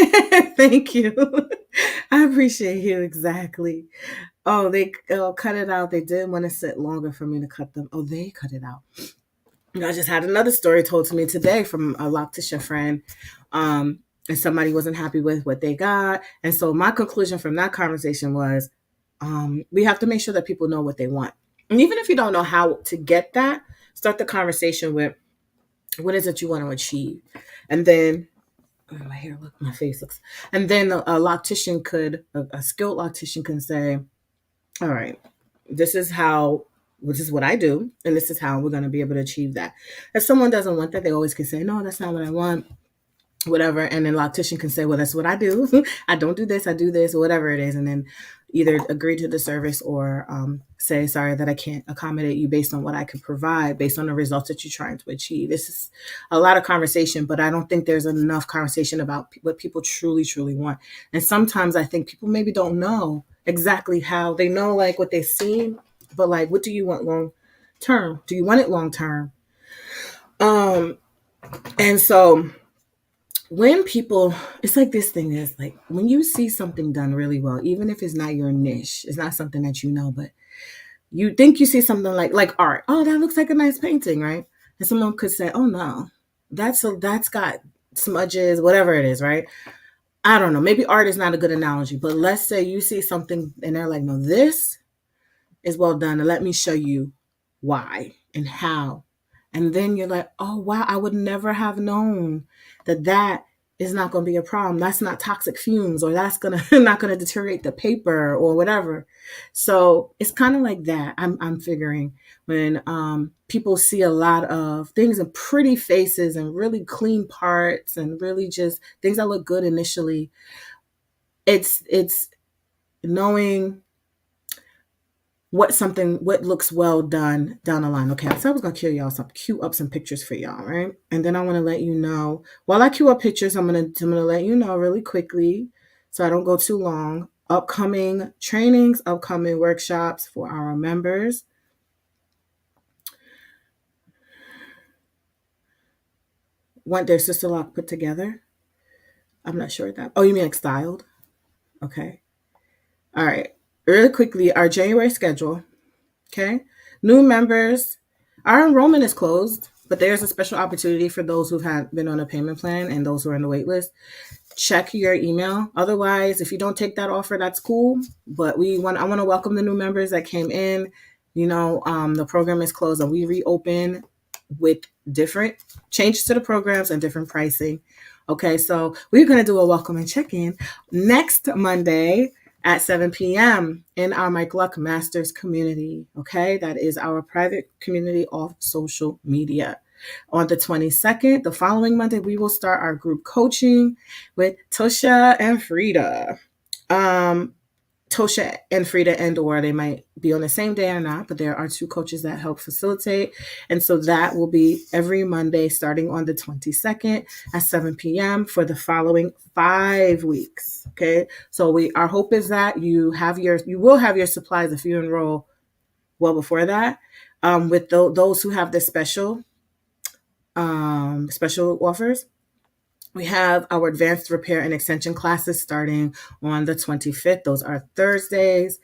thank you. I appreciate you. Exactly. Oh, they cut it out. They didn't want to sit longer for me to cut them. Oh, they cut it out. I just had another story told to me today from a loctician friend. And somebody wasn't happy with what they got. And so my conclusion from that conversation was we have to make sure that people know what they want. And even if you don't know how to get that, start the conversation with what is it you want to achieve. And then my hair, look, my face looks. And then a loctician a skilled loctician can say, all right, this is what I do, and this is how we're going to be able to achieve that. If someone doesn't want that, they always can say, no, that's not what I want, whatever. And then loctician can say, well, that's what I do. I don't do this, I do this, or whatever it is. And then either agree to the service or say, sorry, that I can't accommodate you based on what I can provide, based on the results that you're trying to achieve. This is a lot of conversation, but I don't think there's enough conversation about what people truly, truly want. And sometimes I think people maybe don't know exactly how. They know like what they've seen, but like, what do you want long term? Do you want it long term? And so when people, it's like this thing is like when you see something done really well, even if it's not your niche, it's not something that you know, but you think you see something like art. Oh, that looks like a nice painting, right? And someone could say, oh no, that's got smudges, whatever it is, right? I don't know. Maybe art is not a good analogy, but let's say you see something and they're like, no, this is well done. And let me show you why and how. And then you're like, oh, wow, I would never have known that is not going to be a problem. That's not toxic fumes, or that's not going to deteriorate the paper or whatever. So it's kind of like that. I'm figuring when people see a lot of things and pretty faces and really clean parts and really just things that look good initially. It's knowing what looks well done down the line. Okay, so I was gonna queue up some pictures for y'all, right? And then I want to let you know while I queue up pictures, I'm gonna let you know really quickly, so I don't go too long. Upcoming trainings, upcoming workshops for our members. Want their sister lock put together? I'm not sure that. Oh, you mean like styled? Okay. All right. really quickly, our January schedule. Okay. New members, our enrollment is closed, but there's a special opportunity for those who've had been on a payment plan and those who are on the wait list. Check your email. Otherwise, if you don't take that offer, that's cool. But I want to welcome the new members that came in. The program is closed and we reopen with different changes to the programs and different pricing. Okay, so we're going to do a welcome and check in next Monday at 7 p.m. in our Microloc Masters community. Okay, that is our private community off social media. On the 22nd, the following Monday, we will start our group coaching with Tosha and Frida. Tosha and Frida or they might be on the same day or not, but there are two coaches that help facilitate. And so that will be every Monday starting on the 22nd at 7 p.m. for the following 5 weeks. Okay. So our hope is that you will have your supplies if you enroll well before that. With those who have the special offers. We have our advanced repair and extension classes starting on the 25th. Those are Thursdays,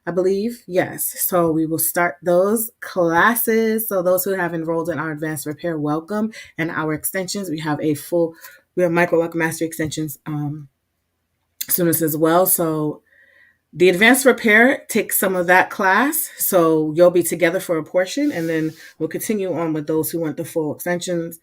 I believe. Yes. So we will start those classes. So those who have enrolled in our advanced repair, welcome. And our extensions, we have Microloc Master Extensions students as well. So the advanced repair takes some of that class. So you'll be together for a portion, and then we'll continue on with those who want the full extensions.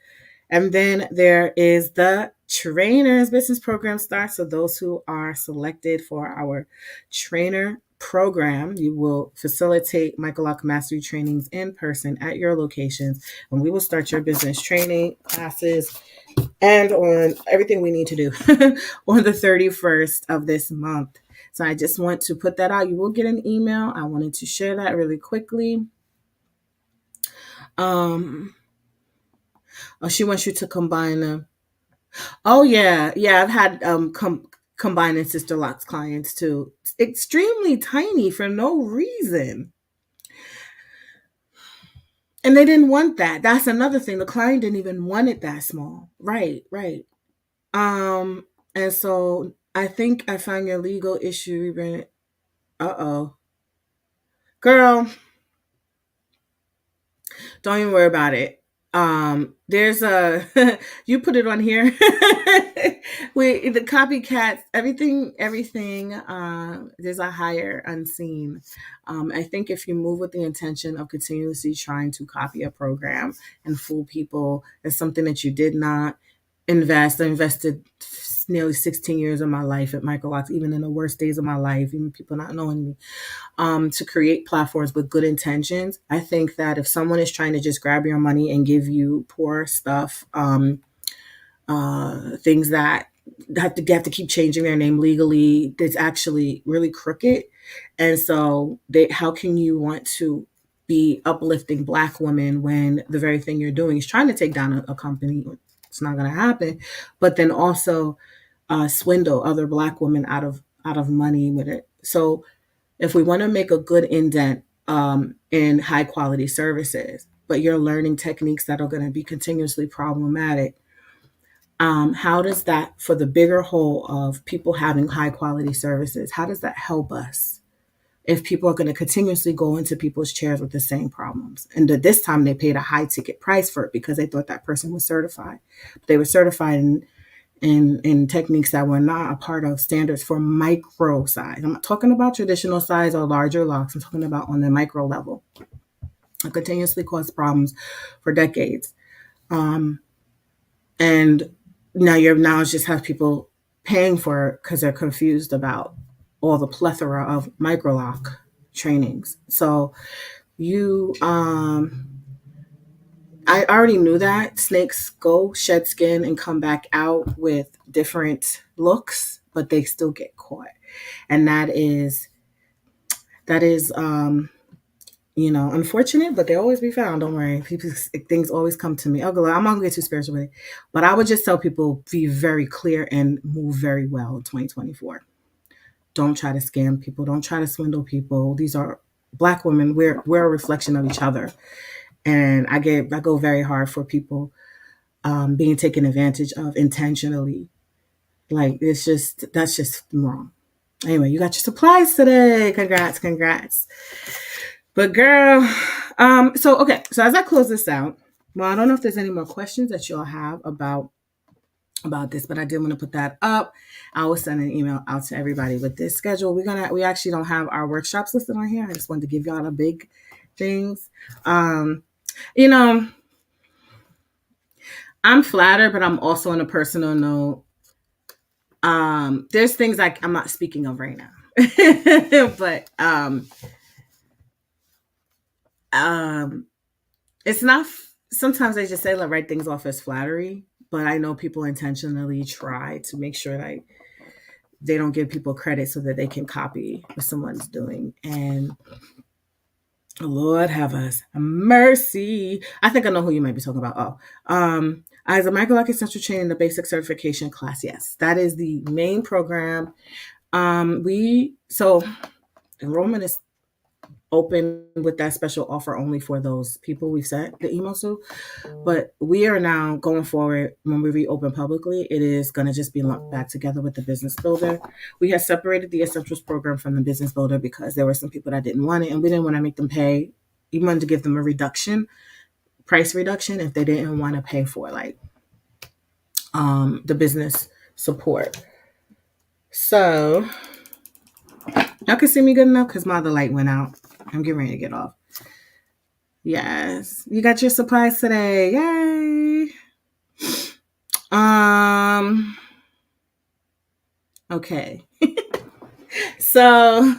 And then there is the trainers business program starts. So those who are selected for our trainer program, you will facilitate Microloc mastery trainings in person at your locations, and we will start your business training classes and on everything we need to do on the 31st of this month. So I just want to put that out. You will get an email. I wanted to share that really quickly. She wants you to combine them. Oh yeah, I've had combining sister locks clients too. Extremely tiny for no reason, and they didn't want that. That's another thing. The client didn't even want it that small. Right, right. And so I think I found your legal issue. Uh-oh, girl, don't even worry about it. There's a you put it on here. The copycats, everything. There's a higher unseen. I think if you move with the intention of continuously trying to copy a program and fool people, it's something that you did not invest. I invested nearly 16 years of my life at Microlocs, even in the worst days of my life, even people not knowing me, to create platforms with good intentions. I think that if someone is trying to just grab your money and give you poor stuff, things that have to keep changing their name legally, that's actually really crooked. And so how can you want to be uplifting Black women when the very thing you're doing is trying to take down a company? It's not going to happen. But then also swindle other Black women out of money with it. So if we want to make a good indent in high quality services, but you're learning techniques that are going to be continuously problematic, how does that, for the bigger whole of people having high quality services, how does that help us if people are going to continuously go into people's chairs with the same problems? And this time they paid a high ticket price for it because they thought that person was certified. But they were certified in techniques that were not a part of standards for micro size. I'm not talking about traditional size or larger locks. I'm talking about on the micro level. It continuously caused problems for decades. And now it's just have people paying for it because they're confused about all the plethora of Microloc trainings. So I already knew that snakes go shed skin and come back out with different looks, but they still get caught. And that is unfortunate, but they always be found. Don't worry. Things always come to me. I'm not gonna get too spiritual with it, but I would just tell people, be very clear and move very well in 2024. Don't try to scam people. Don't try to swindle people. These are Black women. We're a reflection of each other. And I go very hard for people being taken advantage of intentionally. Like that's just wrong. Anyway, you got your supplies today. Congrats, congrats. But girl, so okay, so as I close this out, well, I don't know if there's any more questions that y'all have about this, but I did want to put that up. I will send an email out to everybody with this schedule. We actually don't have our workshops listed on here. I just wanted to give y'all the big things. You know, I'm flattered, but I'm also on a personal note. There's things I'm not speaking of right now. but um it's not sometimes they just say like write things off as flattery, but I know people intentionally try to make sure that they don't give people credit so that they can copy what someone's doing. And Lord have us mercy. I think I know who you might be talking about. As a Microloc Essential Training, the basic certification class, yes, that is the main program. So enrollment is open with that special offer only for those people we've sent the emails to. But we are now going forward when we reopen publicly. It is going to just be lumped back together with the business builder. We have separated the essentials program from the business builder because there were some people that didn't want it, and we didn't want to make them pay. We wanted to give them a price reduction, if they didn't want to pay for like the business support. So y'all can see me good enough because my other light went out. I'm getting ready to get off. Yes, you got your supplies today. Yay! Okay. So,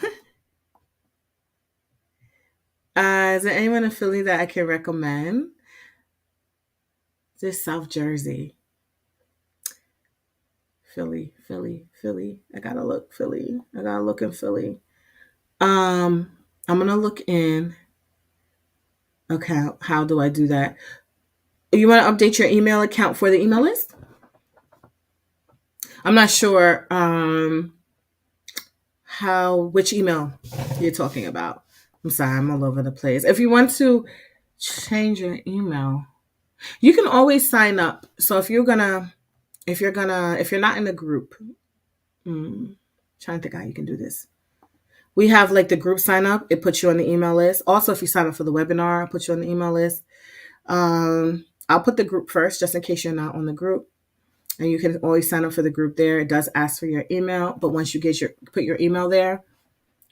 is there anyone in Philly that I can recommend? This South Jersey. Philly. I gotta look Philly. I gotta look in Philly. I'm gonna look in. Okay, how do I do that? You want to update your email account for the email list? I'm not sure which email you're talking about. I'm sorry, I'm all over the place. If you want to change your email, you can always sign up. So if you're not in the group, trying to think how you can do this. We have like the group sign up. It puts you on the email list. Also, if you sign up for the webinar, I'll put you on the email list. I'll put the group first, just in case you're not on the group. And you can always sign up for the group there. It does ask for your email, but once you put your email there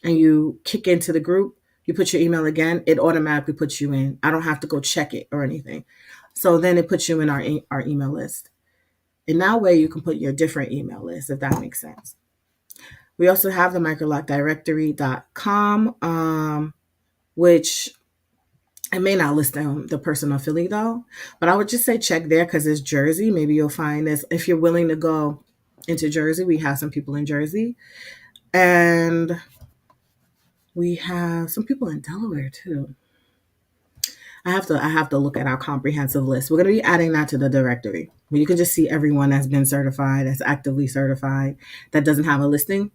and you kick into the group, you put your email again, it automatically puts you in. I don't have to go check it or anything. So then it puts you in our email list. In that way, you can put your different email list, if that makes sense. We also have the microlocdirectory.com, which I may not list the person on Philly though, but I would just say check there because it's Jersey. Maybe you'll find this. If you're willing to go into Jersey, we have some people in Jersey. And we have some people in Delaware too. I have to look at our comprehensive list. We're going to be adding that to the directory where you can just see everyone that's been certified, that's actively certified, that doesn't have a listing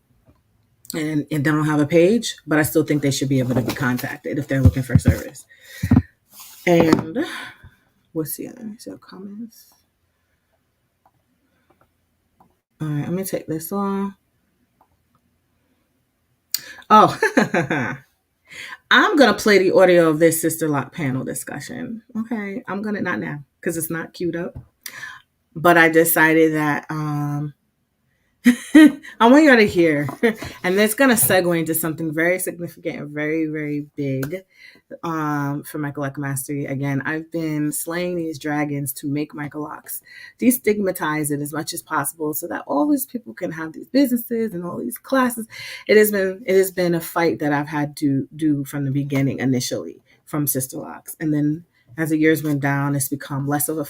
and they don't have a page, but I still think they should be able to be contacted if they're looking for service. And what's the other? So comments. All right, I'm gonna take this off. Oh, I'm gonna play the audio of this Sister Lock panel discussion. Okay, I'm gonna not now because it's not queued up, but I decided that I want you to hear, and it's gonna segue into something very significant and very, very big for Microloc Mastery. Again, I've been slaying these dragons to make Microlocs, destigmatize it as much as possible so that all these people can have these businesses and all these classes. It has been a fight that I've had to do from the beginning initially from Sister Locks. And then as the years went down, it's become less of a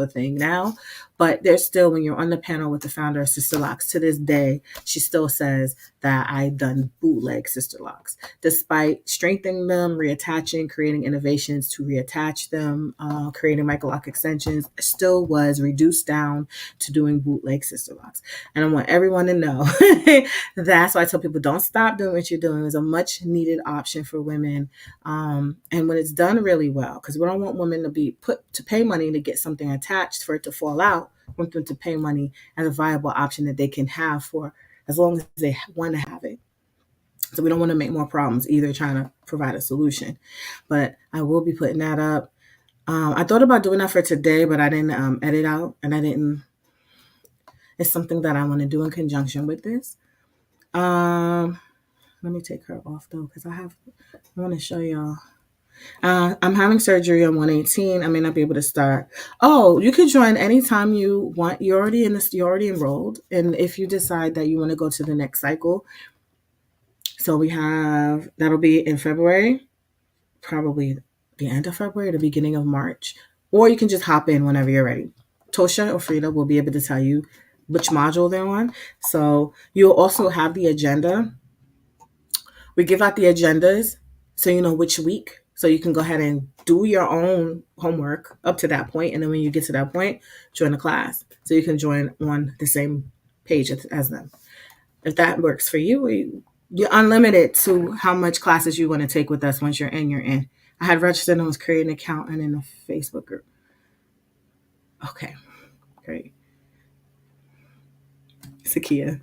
thing now. But there's still, when you're on the panel with the founder of Sister Locks, to this day, she still says that I've done bootleg Sister Locks, despite strengthening them, reattaching, creating innovations to reattach them, creating Microloc extensions. Still was reduced down to doing bootleg Sister Locks. And I want everyone to know that's why I tell people don't stop doing what you're doing. It's a much needed option for women. And when it's done really well, because we don't want women to be put to pay money to get something attached for it to fall out. We want them to pay money as a viable option that they can have for as long as they want to have it. So we don't want to make more problems either trying to provide a solution. But I will be putting that up. I thought about doing that for today, but I didn't edit out, and I didn't. It's something that I want to do in conjunction with this. Let me take her off though, because I want to show y'all. I'm having surgery on 118. I may not be able to start. Oh, you can join anytime you want. You're already in this. You're already enrolled, and if you decide that you want to go to the next cycle, so that'll be in February, probably the end of February, the beginning of March, or you can just hop in whenever you're ready. Tosha or Frida will be able to tell you which module they're on. So you'll also have the agenda. We give out the agendas so you know which week. So you can go ahead and do your own homework up to that point. And then when you get to that point, join the class. So you can join on the same page as them. If that works for you, you're unlimited to how much classes you want to take with us. Once you're in, you're in. I had registered and was creating an account and in a Facebook group. Okay, great. Sakia.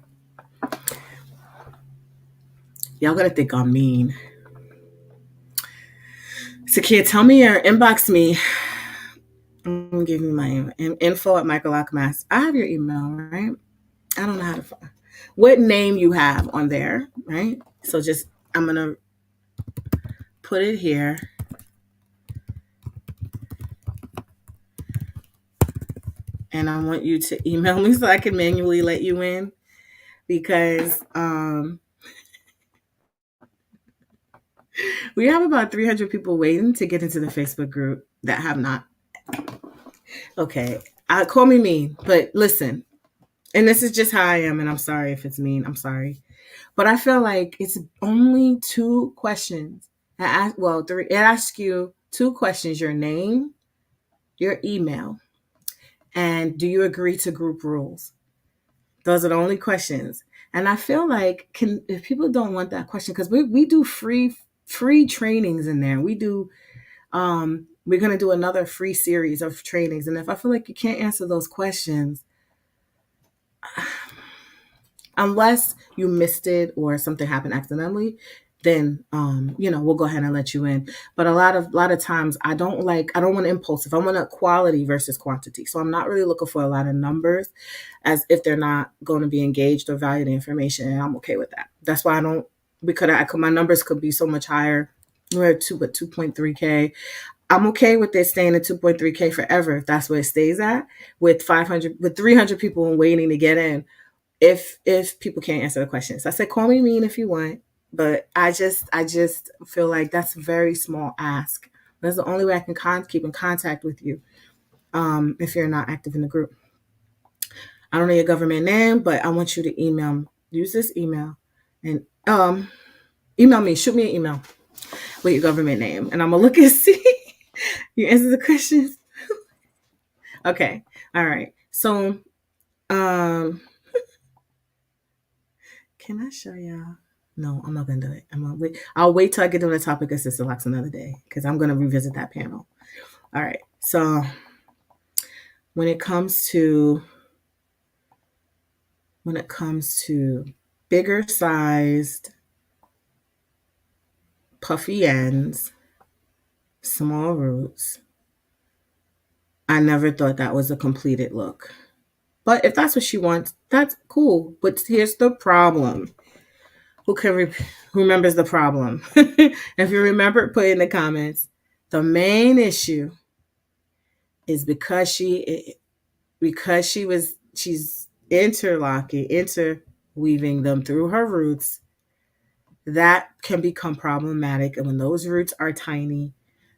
Y'all gonna think I'm mean. Sakia, tell me or inbox me. I'm gonna give you my info at Microloc Mass. I have your email, right? I don't know how to find what name you have on there, right? So I'm gonna put it here. And I want you to email me so I can manually let you in, because we have about 300 people waiting to get into the Facebook group that have not. Okay, call me mean, but listen, and this is just how I am, and I'm sorry if it's mean. I'm sorry. But I feel like it's only 2 questions. Three. It asks you 2 questions: your name, your email, and do you agree to group rules? Those are the only questions. And I feel like if people don't want that question, because we do free trainings in there. We do we're gonna do another free series of trainings. And if I feel like you can't answer those questions, unless you missed it or something happened accidentally, then we'll go ahead and let you in. But a lot of times I don't want impulsive. I want a quality versus quantity. So I'm not really looking for a lot of numbers, as if they're not going to be engaged or value the information, and I'm okay with that. That's why my numbers could be so much higher. We're at 2.3K. I'm okay with it staying at 2.3K forever if that's where it stays at, with 300 people waiting to get in. If people can't answer the questions, I said, call me mean if you want, but I just feel like that's a very small ask. That's the only way I can keep in contact with you. If you're not active in the group, I don't know your government name, but I want you to use this email, and email me, shoot me an email with your government name, and I'm gonna look and see you answer the questions. Okay, all right. So, can I show y'all? No, I'm not gonna do it. I'll wait till I get on the topic of Sister Locks another day, because I'm gonna revisit that panel. All right. So when it comes to bigger sized, puffy ends, small roots, I never thought that was a completed look. But if that's what she wants, that's cool. But here's the problem. Who remembers the problem? If you remember, put in the comments. The main issue is because she's interweaving them through her roots. That can become problematic, and when those roots are tiny,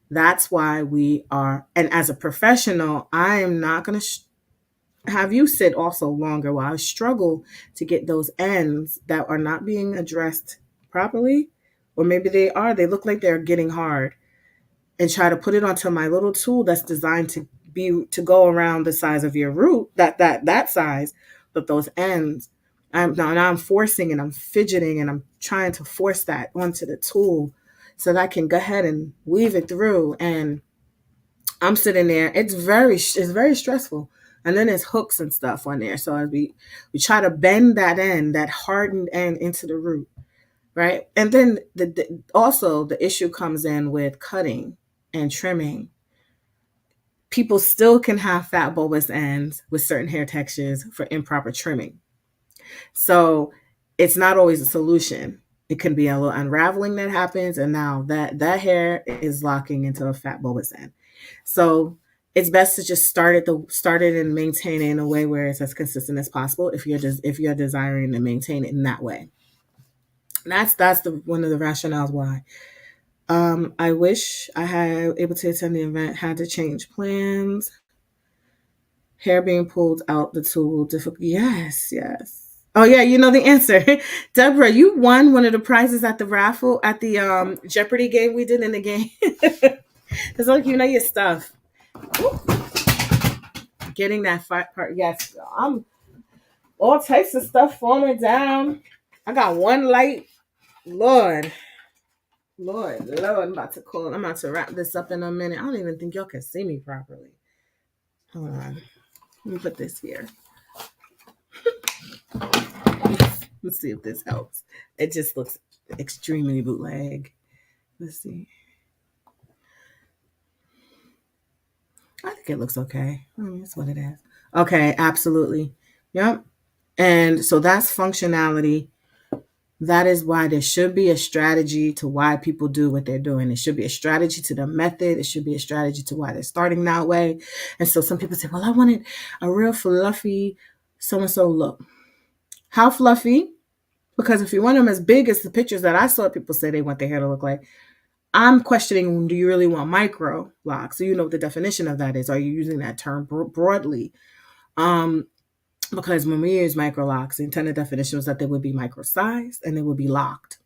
that's why we are. And as a professional, I am not going to have you sit also longer while I struggle to get those ends that are not being addressed properly, or maybe they look like they're getting hard, and try to put it onto my little tool that's designed to go around the size of your root, that size, but those ends, I'm forcing and I'm fidgeting and I'm trying to force that onto the tool so that I can go ahead and weave it through. And I'm sitting there. It's very stressful, And then there's hooks and stuff on there. So as we try to bend that end, that hardened end into the root, right? And then also the issue comes in with cutting and trimming. People still can have fat bulbous ends with certain hair textures for improper trimming. So it's not always a solution. It can be a little unraveling that happens, and now that hair is locking into a fat bulbous end. So it's best to just start it and maintain it in a way where it's as consistent as possible. If you're desiring to maintain it in that way, that's the one of the rationales why. I wish I had able to attend the event. Had to change plans. Hair being pulled out the tool. Difficult. Yes, yes. Oh yeah, you know the answer. Deborah, you won one of the prizes at the raffle at the Jeopardy game we did in the game. It's like you know your stuff. Getting that part, yes. I'm all types of stuff falling down. I got one light. Lord, Lord, I'm about to call. I'm about to wrap this up in a minute. I don't even think y'all can see me properly. Hold on. Let me put this here. Let's see if this helps. It just looks extremely bootleg. Let's see. I think it looks okay. That's what it is. Okay, absolutely. Yep. And so that's functionality. That is why there should be a strategy to why people do what they're doing. There should be a strategy to the method. It should be a strategy to why they're starting that way. And so some people say, well, I wanted a real fluffy so-and-so look. How fluffy? Because if you want them as big as the pictures that I saw people say they want their hair to look like, I'm questioning, do you really want micro locks? So you know what the definition of that is. Are you using that term broadly? Because when we use micro locks, the intended definition was that they would be micro sized and they would be locked.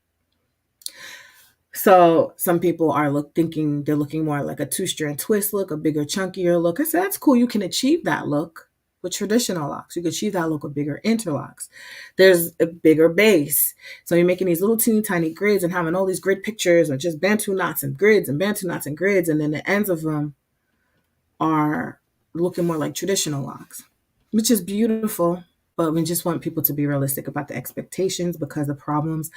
So some people are thinking they're looking more like a 2-strand twist look, a bigger, chunkier look. I said, that's cool. You can achieve that look with traditional locks. You can achieve that look with bigger interlocks. There's a bigger base. So you're making these little teeny tiny grids and having all these grid pictures or just Bantu knots and grids and Bantu knots and grids. And then the ends of them are looking more like traditional locks, which is beautiful. But we just want people to be realistic about the expectations, because the problems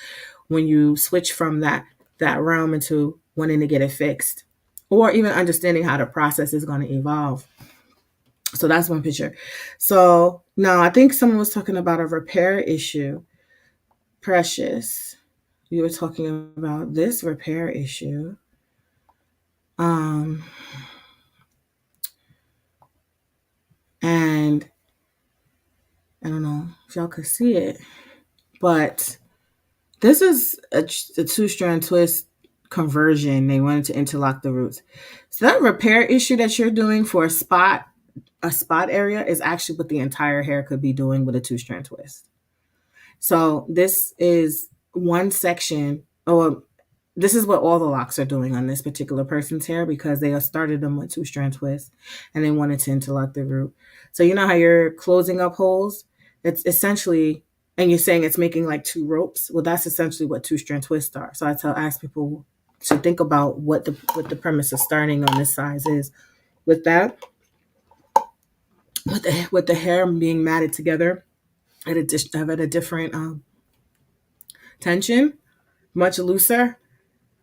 when you switch from that realm into wanting to get it fixed, or even understanding how the process is going to evolve. So that's one picture. So now I think someone was talking about a repair issue. Precious, you were talking about this repair issue. And I don't know if y'all could see it, but this is a 2-strand twist conversion. They wanted to interlock the roots. So that repair issue that you're doing for a spot area is actually what the entire hair could be doing with a 2-strand twist. So this is one section, or this is what all the locks are doing on this particular person's hair, because they started them with 2-strand twists and they wanted to interlock the root. So you know how you're closing up holes? It's essentially, and you're saying it's making like 2 ropes. Well, that's essentially what 2-strand twists are. So I ask people to think about what the premise of starting on this size is. With that, with the hair being matted together at a different tension, much looser,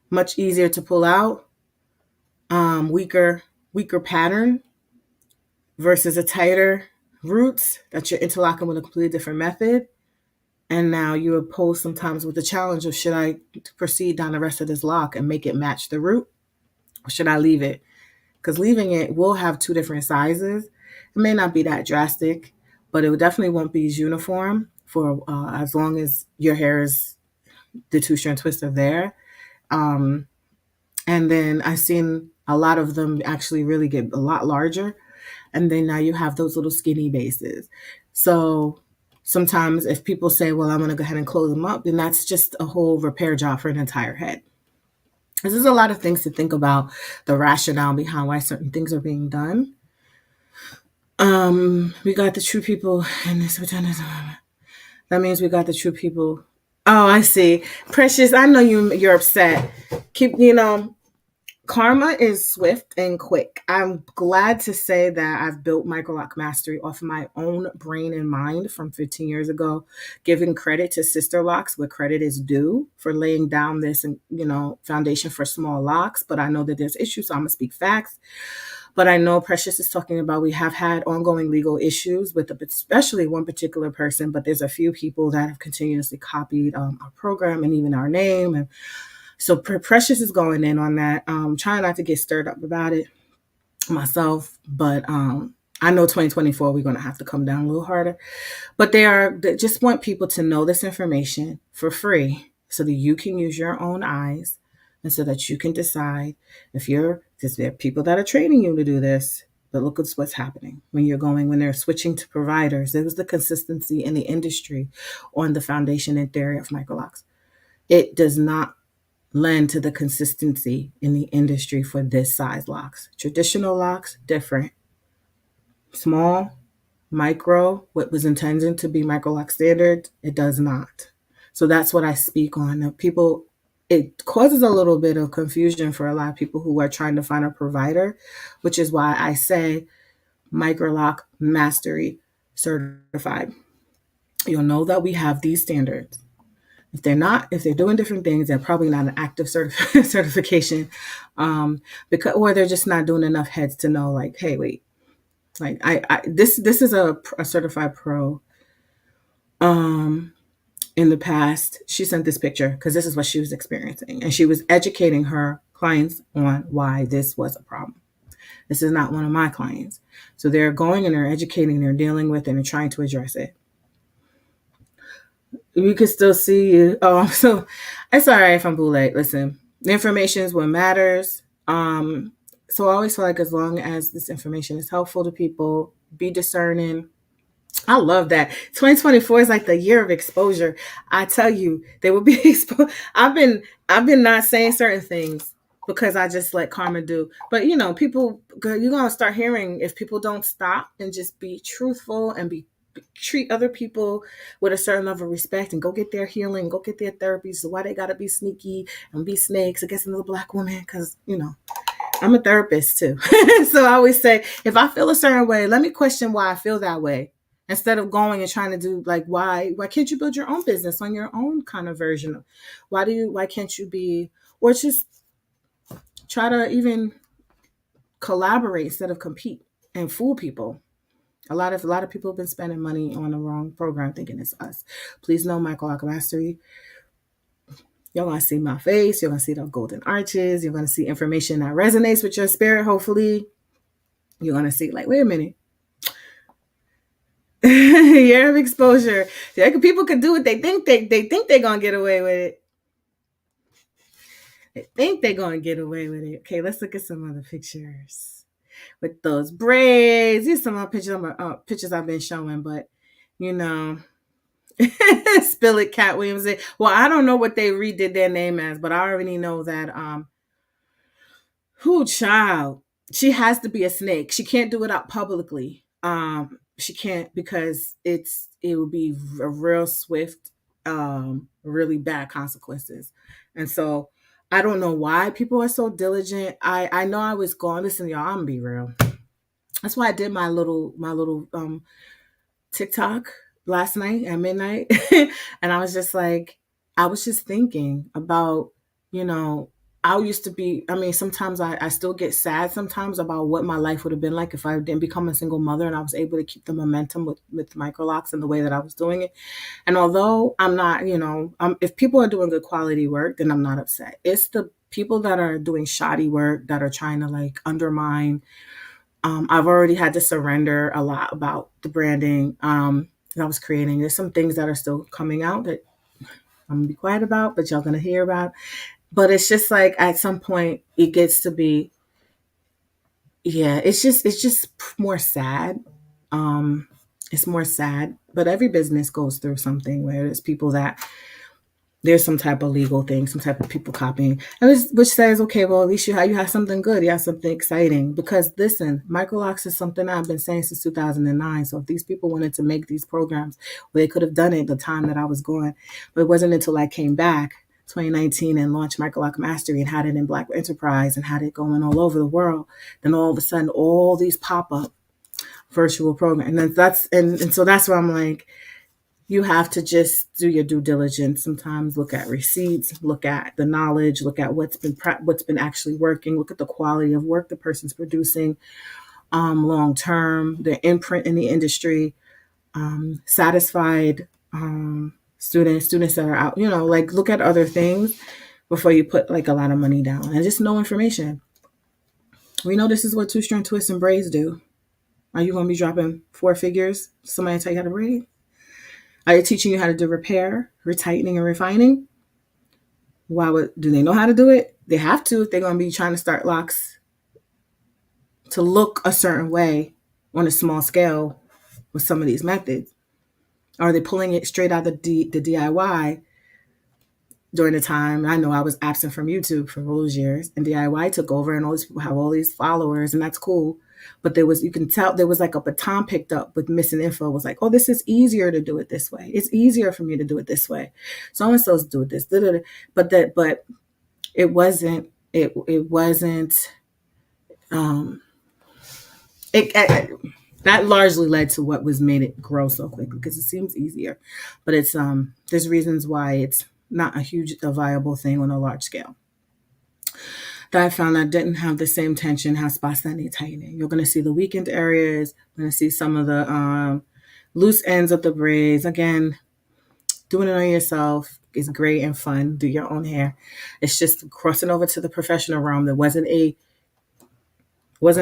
much easier to pull out, weaker pattern versus a tighter roots that you're interlocking with a completely different method. And now you are posed sometimes with the challenge of, should I proceed down the rest of this lock and make it match the root, or should I leave it? Because leaving it will have 2 different sizes. It may not be that drastic, but it definitely won't be as uniform for as long as your hair is the 2-strand twist are there. And then I've seen a lot of them actually really get a lot larger. And then now you have those little skinny bases. So sometimes if people say, well, I'm going to go ahead and close them up, then that's just a whole repair job for an entire head. There's a lot of things to think about, the rationale behind why certain things are being done. We got the true people in this. That means we got the true people. Oh, I see. Precious, I know you're upset. Karma is swift and quick. I'm glad to say that I've built Microloc Mastery off of my own brain and mind from 15 years ago, giving credit to Sister Locks where credit is due for laying down this, foundation for small locks. But I know that there's issues, so I'm gonna speak facts. But I know Precious is talking about we have had ongoing legal issues with especially one particular person, but there's a few people that have continuously copied our program and even our name. And so Precious is going in on that. Trying not to get stirred up about it myself, but I know 2024 we're going to have to come down a little harder. But they just want people to know this information for free so that you can use your own eyes and so that you can decide because there are people that are training you to do this. But look at what's happening when they're switching to providers. There was the consistency in the industry on the foundation and theory of Microlocs. It does not lend to the consistency in the industry for this size locks. Traditional locks, different. Small, micro, what was intended to be Microloc standard, it does not. So that's what I speak on. Now, it causes a little bit of confusion for a lot of people who are trying to find a provider, which is why I say Microloc Mastery Certified. You'll know that we have these standards. If they're doing different things, they're probably not an active certification, or they're just not doing enough heads to know, like, hey, wait, like this is a certified pro. In the past, she sent this picture because this is what she was experiencing, and she was educating her clients on why this was a problem. This is not one of my clients, so they're going and they're educating, they're dealing with, and they're trying to address it. We can still see you. Oh, so it's all right if I'm bootleg. Listen, the information is what matters. So I always feel like as long as this information is helpful to people, be discerning. I love that. 2024 is like the year of exposure. I tell you, they will be exposed. I've been not saying certain things because I just let karma do. But people, you're gonna start hearing if people don't stop and just be truthful and treat other people with a certain level of respect and go get their healing, go get their therapy. So why they gotta be sneaky and be snakes against another Black woman? Because I'm a therapist too. So I always say, if I feel a certain way, let me question why I feel that way. Instead of going and trying to do like, why can't you build your own business on your own kind of version of why can't you be, or just try to even collaborate instead of compete and fool people. A lot of people have been spending money on the wrong program thinking it's us. Please know Microloc Mastery. You're going to see my face. You're going to see the golden arches. You're going to see information that resonates with your spirit, hopefully. You're going to see, like, wait a minute. Year of exposure. People can do what they think they're going to get away with it. They think they're going to get away with it. Okay, let's look at some other pictures. With those braids. These are some pictures I've been showing, but, Spill it, Cat Williams. Well, I don't know what they redid their name as, but I already know that child. She has to be a snake. She can't do it out publicly. She can't because it would be a real swift, really bad consequences. And so I don't know why people are so diligent. I know I was going, listen, y'all, I'm gonna be real. That's why I did my little TikTok last night at midnight. And I was just thinking about, I used to be, sometimes I still get sad sometimes about what my life would have been like if I didn't become a single mother and I was able to keep the momentum with Microlocs and the way that I was doing it. And although I'm not, if people are doing good quality work, then I'm not upset. It's the people that are doing shoddy work that are trying to like undermine. I've already had to surrender a lot about the branding that I was creating. There's some things that are still coming out that I'm gonna be quiet about, but y'all gonna hear about. But it's just like at some point it gets to be, it's just more sad. It's more sad. But every business goes through something where there's people that there's some type of legal thing, some type of people copying, and which says, okay, well, at least you have something good, you have something exciting. Because listen, Microlocs is something I've been saying since 2009. So if these people wanted to make these programs, well, they could have done it the time that I was going, but it wasn't until I came back 2019 and launched Microloc Mastery and had it in Black Enterprise and had it going all over the world. Then all of a sudden, all these pop up virtual programs, and then and so that's where I'm like, you have to just do your due diligence. Sometimes look at receipts, look at the knowledge, look at what's been actually working, look at the quality of work the person's producing, long term, their imprint in the industry, satisfied students that are out. Like look at other things before you put like a lot of money down, and just know information. We know this is what two-string twists and braids do. Are you going to be dropping four figures? Somebody tell you how to braid? Are they teaching you how to do repair, retightening, and refining? Do they know how to do it? They have to if they're going to be trying to start locks to look a certain way on a small scale with some of these methods. Are they pulling it straight out of the DIY during the time? I know I was absent from YouTube for all those years, and DIY took over, and all these people have all these followers, and that's cool. But you can tell there was like a baton picked up with missing info. It was like, oh, this is easier to do it this way. It's easier for me to do it this way. So and so's do it this. But it wasn't. It wasn't. That largely led to what was made it grow so quickly because it seems easier, but it's there's reasons why it's not a viable thing on a large scale. That I found that didn't have the same tension, have spots that need tightening. You're going to see the weakened areas. You're going to see some of the loose ends of the braids. Again, doing it on yourself is great and fun. Do your own hair. It's just crossing over to the professional realm. There wasn't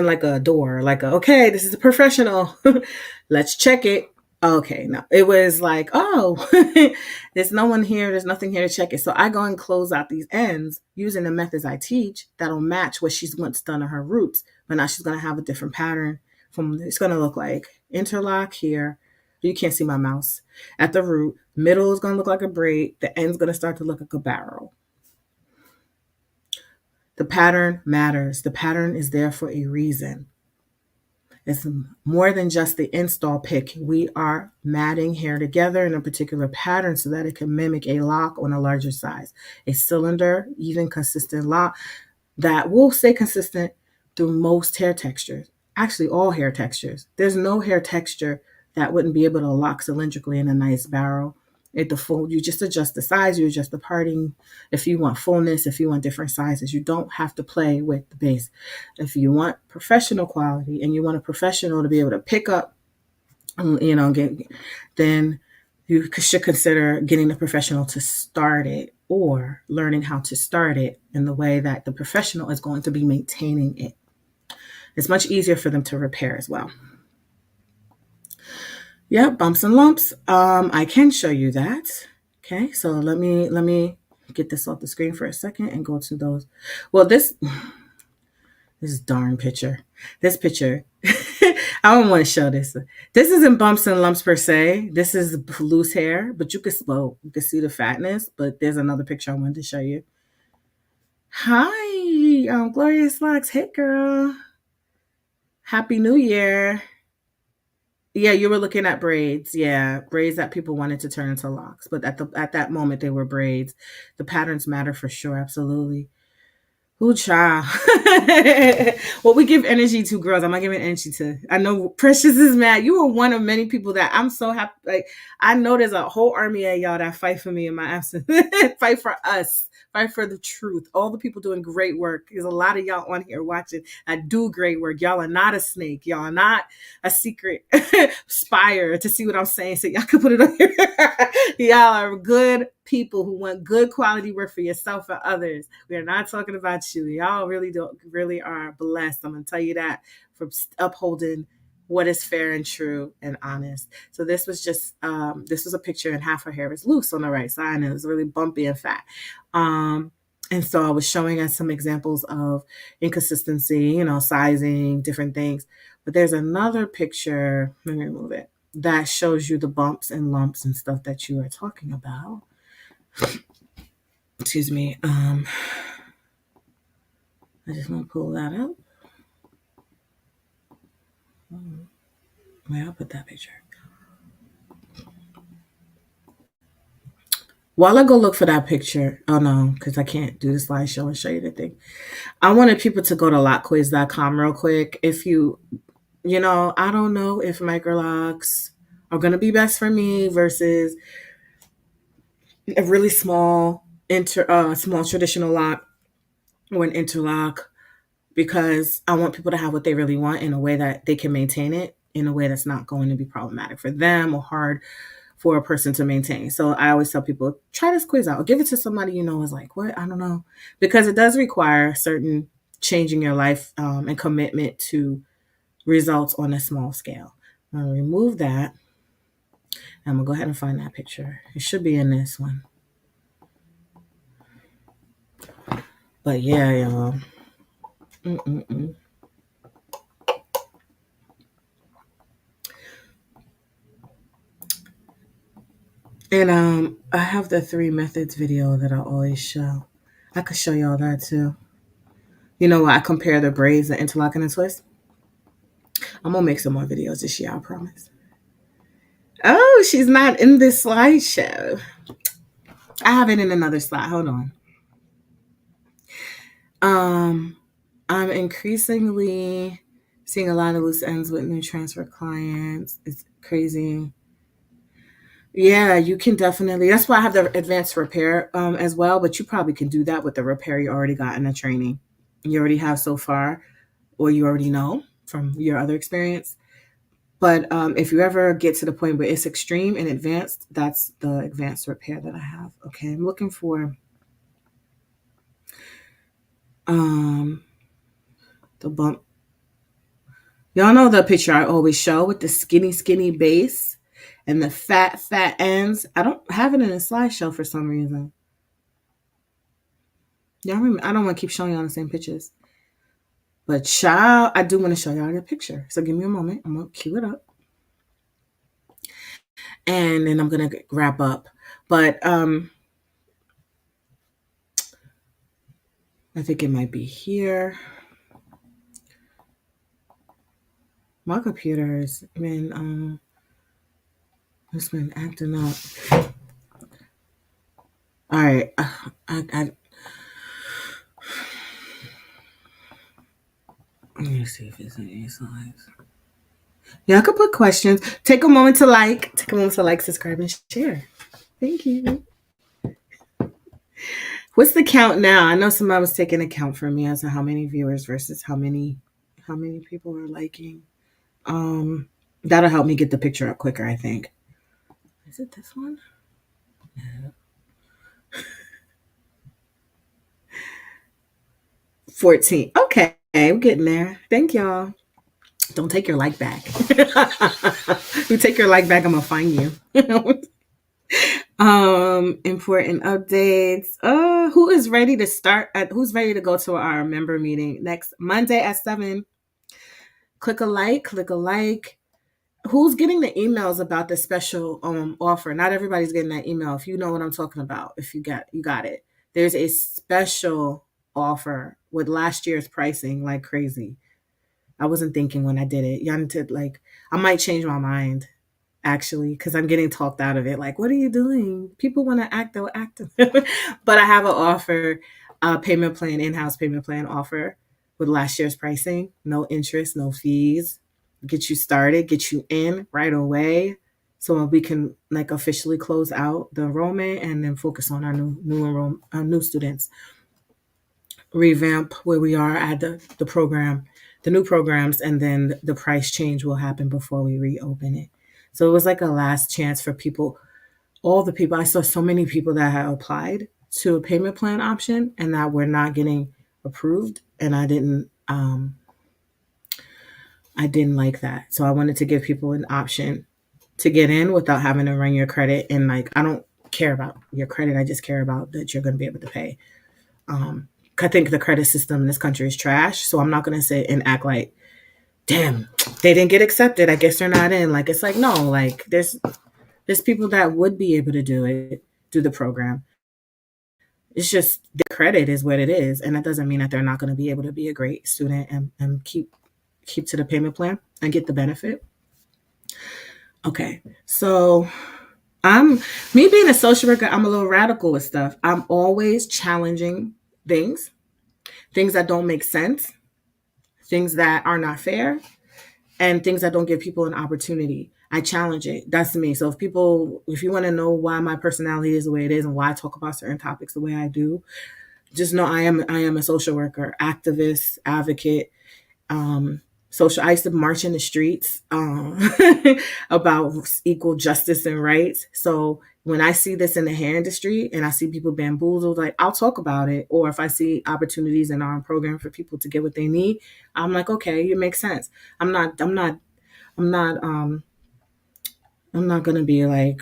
like a door, like okay, this is a professional. Let's check it. Okay, no, it was like, oh, there's no one here. There's nothing here to check it. So I go and close out these ends using the methods I teach that'll match what she's once done to her roots. But now she's going to have a different pattern. It's going to look like interlock here. You can't see my mouse. At the root, middle is going to look like a braid. The end's going to start to look like a barrel. The pattern matters. The pattern is there for a reason. It's more than just the install pick. We are matting hair together in a particular pattern so that it can mimic a lock on a larger size. A cylinder, even consistent lock that will stay consistent through most hair textures. Actually, all hair textures. There's no hair texture that wouldn't be able to lock cylindrically in a nice barrel. You just adjust the size, you adjust the parting. If you want fullness, if you want different sizes, you don't have to play with the base. If you want professional quality and you want a professional to be able to pick up, then you should consider getting the professional to start it or learning how to start it in the way that the professional is going to be maintaining it. It's much easier for them to repair as well. Yeah, bumps and lumps. I can show you that. Okay, so let me get this off the screen for a second and go to those. Well, this darn picture. This picture. I don't want to show this. This isn't bumps and lumps per se. This is loose hair, but you can see the fatness. But there's another picture I wanted to show you. Hi, Glorious Locks. Hey, girl. Happy New Year. Yeah, you were looking at braids. Yeah, braids that people wanted to turn into locks, but at that moment they were braids. The patterns matter for sure, absolutely. Ooh, child. Well, we give energy to girls. I'm not giving energy to. I know Precious is mad. You are one of many people that I'm so happy. Like I know there's a whole army of y'all that fight for me in my absence. Fight for us. Fight for the truth. All the people doing great work. There's a lot of y'all on here watching that do great work. Y'all are not a snake. Y'all are not a secret spire to see what I'm saying. So y'all can put it on here. Y'all are good people who want good quality work for yourself and others. We are not talking about you. Y'all really are blessed. I'm gonna tell you that for upholding what is fair and true and honest. So this was just this was a picture, and half her hair was loose on the right side and it was really bumpy and fat. And so I was showing us some examples of inconsistency, sizing, different things. But there's another picture, let me remove it, that shows you the bumps and lumps and stuff that you are talking about. Excuse me. I just want to pull that up. Where I'll put that picture. While I go look for that picture, oh no, because I can't do the slideshow and show you the thing. I wanted people to go to lockquiz.com real quick. If I don't know if Microlocs are going to be best for me versus a really small traditional lock or an interlock, because I want people to have what they really want in a way that they can maintain it in a way that's not going to be problematic for them or hard for a person to maintain. So I always tell people, try this quiz out. Or give it to somebody is like, what? I don't know. Because it does require certain changing your life and commitment to results on a small scale. I'm going to remove that. I'm going to go ahead and find that picture. It should be in this one. But yeah, y'all. Mm-mm-mm. And I have the 3 methods video that I always show. I could show y'all that too. I compare the braids, the interlock, and the twist. I'm gonna make some more videos this year, I promise. Oh, she's not in this slideshow. I have it in another slide. Hold on. I'm increasingly seeing a lot of loose ends with new transfer clients. It's crazy. Yeah, you can definitely. That's why I have the advanced repair as well. But you probably can do that with the repair you already got in the training you already have so far, or you already know from your other experience. But if you ever get to the point where it's extreme and advanced, that's the advanced repair that I have. Okay, I'm looking for um, the bump. Y'all know the picture I always show with the skinny base and the fat ends. I don't have it in a slideshow for some reason. Y'all remember? I don't want to keep showing y'all the same pictures. But child, I do want to show y'all the picture. So give me a moment. I'm going to cue it up. And then I'm going to wrap up. But I think it might be here. My computer has been it's been acting up. All right. Let me see if it's any slides. Yeah, I could put questions. Take a moment to like, subscribe, and share. Thank you. What's the count now? I know somebody was taking a count for me as to how many viewers versus how many people are liking. That'll help me get the picture up quicker, I think. Is it this one? No. 14. Okay, we're getting there. Thank y'all. Don't take your like back. You take your like back, I'm gonna find you. Important updates. Who is ready to start? Who's ready to go to our member meeting next Monday at 7? Click a like. Who's getting the emails about the special offer? Not everybody's getting that email. If you know what I'm talking about, if you got it. There's a special offer with last year's pricing like crazy. I wasn't thinking when I did it. Y'all need to I might change my mind actually because I'm getting talked out of it. Like, what are you doing? People want to act, they'll act. But I have an offer, payment plan, in-house payment plan offer with last year's pricing, no interest, no fees, get you started, get you in right away. So we can officially close out the enrollment and then focus on our new students. Revamp where we are at the program, the new programs, and then the price change will happen before we reopen it. So it was like a last chance for people, all the people. I saw so many people that had applied to a payment plan option and that were not getting approved, and I didn't like that. So I wanted to give people an option to get in without having to run your credit. And I don't care about your credit. I just care about that you're going to be able to pay. I think the credit system in this country is trash. So I'm not going to sit and act like, damn, they didn't get accepted. I guess they're not in. It's like, no, there's people that would be able to do the program. It's just the credit is what it is. And that doesn't mean that they're not going to be able to be a great student and keep to the payment plan and get the benefit. Okay. So I'm me being a social worker, I'm a little radical with stuff. I'm always challenging things, things that don't make sense, things that are not fair, and things that don't give people an opportunity. I challenge it. That's me. So if you want to know why my personality is the way it is and why I talk about certain topics the way I do, just know I am a social worker, activist, advocate, um, social. I used to march in the streets about equal justice and rights. So when I see this in the hair industry and I see people bamboozled, like I'll talk about it. Or if I see opportunities in our program for people to get what they need, I'm like, okay, it makes sense. I'm not. I'm not. I'm not. I'm not gonna be like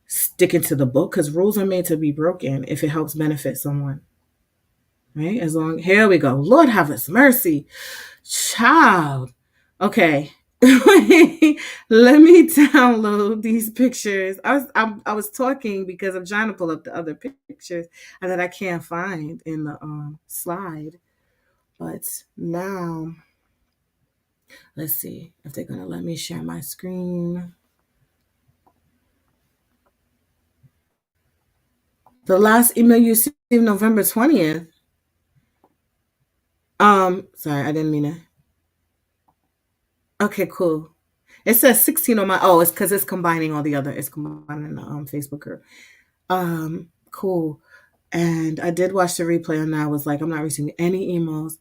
sticking to the book because rules are made to be broken if it helps benefit someone. Right? As long here we go. Lord have us mercy. Child. Okay. Let me download these pictures. I was talking because I'm trying to pull up the other pictures and that I can't find in the slide. But now let's see if they're gonna let me share my screen. The last email you received November 20th. Sorry, I didn't mean to. Okay, cool. It says 16 on my it's because it's combining all the other it's combining the Facebook group. Cool. And I did watch the replay and I was like, I'm not receiving any emails.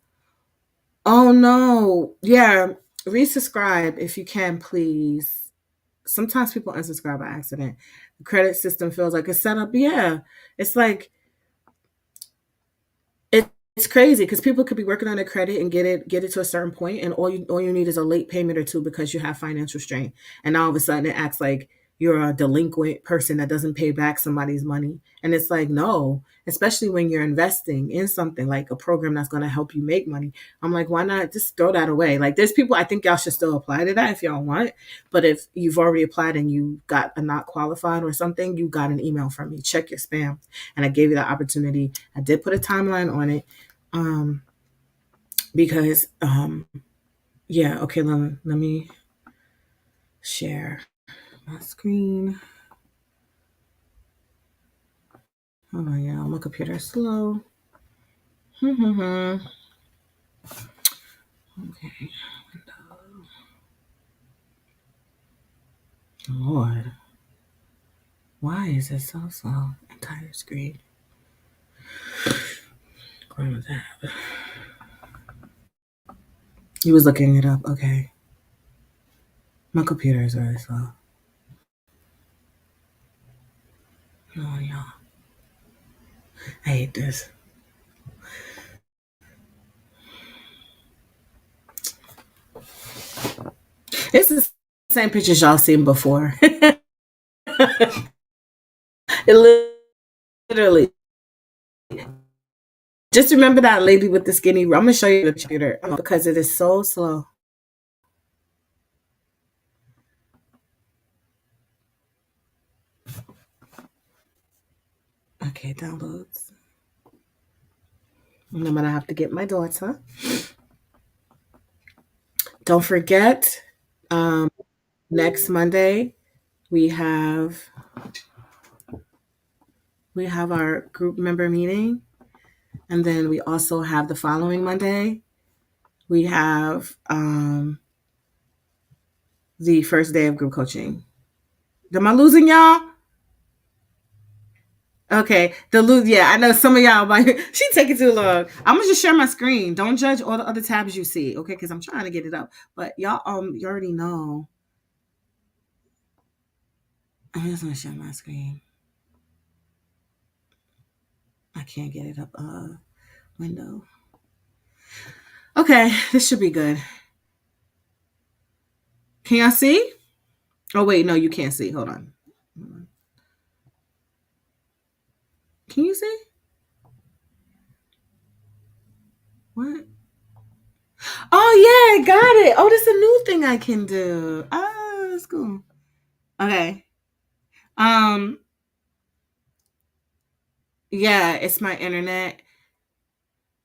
Oh no. Yeah. Resubscribe if you can, please. Sometimes people unsubscribe by accident. The credit system feels like it's set up. Yeah. It's like it's crazy because people could be working on their credit and get it to a certain point, and all you need is a late payment or two because you have financial strain, and all of a sudden it acts like you're a delinquent person that doesn't pay back somebody's money, and it's like no, especially when you're investing in something like a program that's going to help you make money. I'm like, why not just throw that away? Like there's people I think y'all should still apply to that if y'all want, but if you've already applied and you got a not qualified or something, you got an email from me. Check your spam, and I gave you the opportunity. I did put a timeline on it um, because yeah, okay, let me share my screen. Oh yeah, my computer's slow. Okay. Lord, why is it so slow? Entire screen. Going with that. You was looking it up. Okay. My computer is very slow. Oh yeah. I hate this. It's the same pictures y'all seen before. It literally. Just remember that lady with the skinny. I'm gonna show you the computer because it is so slow. Okay, downloads. And I'm gonna have to get my daughter. Don't forget, um, next Monday we have our group member meeting, and then we also have the following Monday we have the first day of group coaching. Am I losing y'all? Okay, the lose. Yeah, I know some of y'all. But she taking too long. I'm gonna just share my screen. Don't judge all the other tabs you see, okay? Because I'm trying to get it up. But y'all, you already know. I'm just gonna share my screen. I can't get it up. Window. Okay, this should be good. Can y'all see? Oh wait, no, you can't see. Hold on. Can you see? What? Oh yeah, got it. Oh, this is a new thing I can do. Oh, that's cool. Okay. Um, yeah, it's my internet.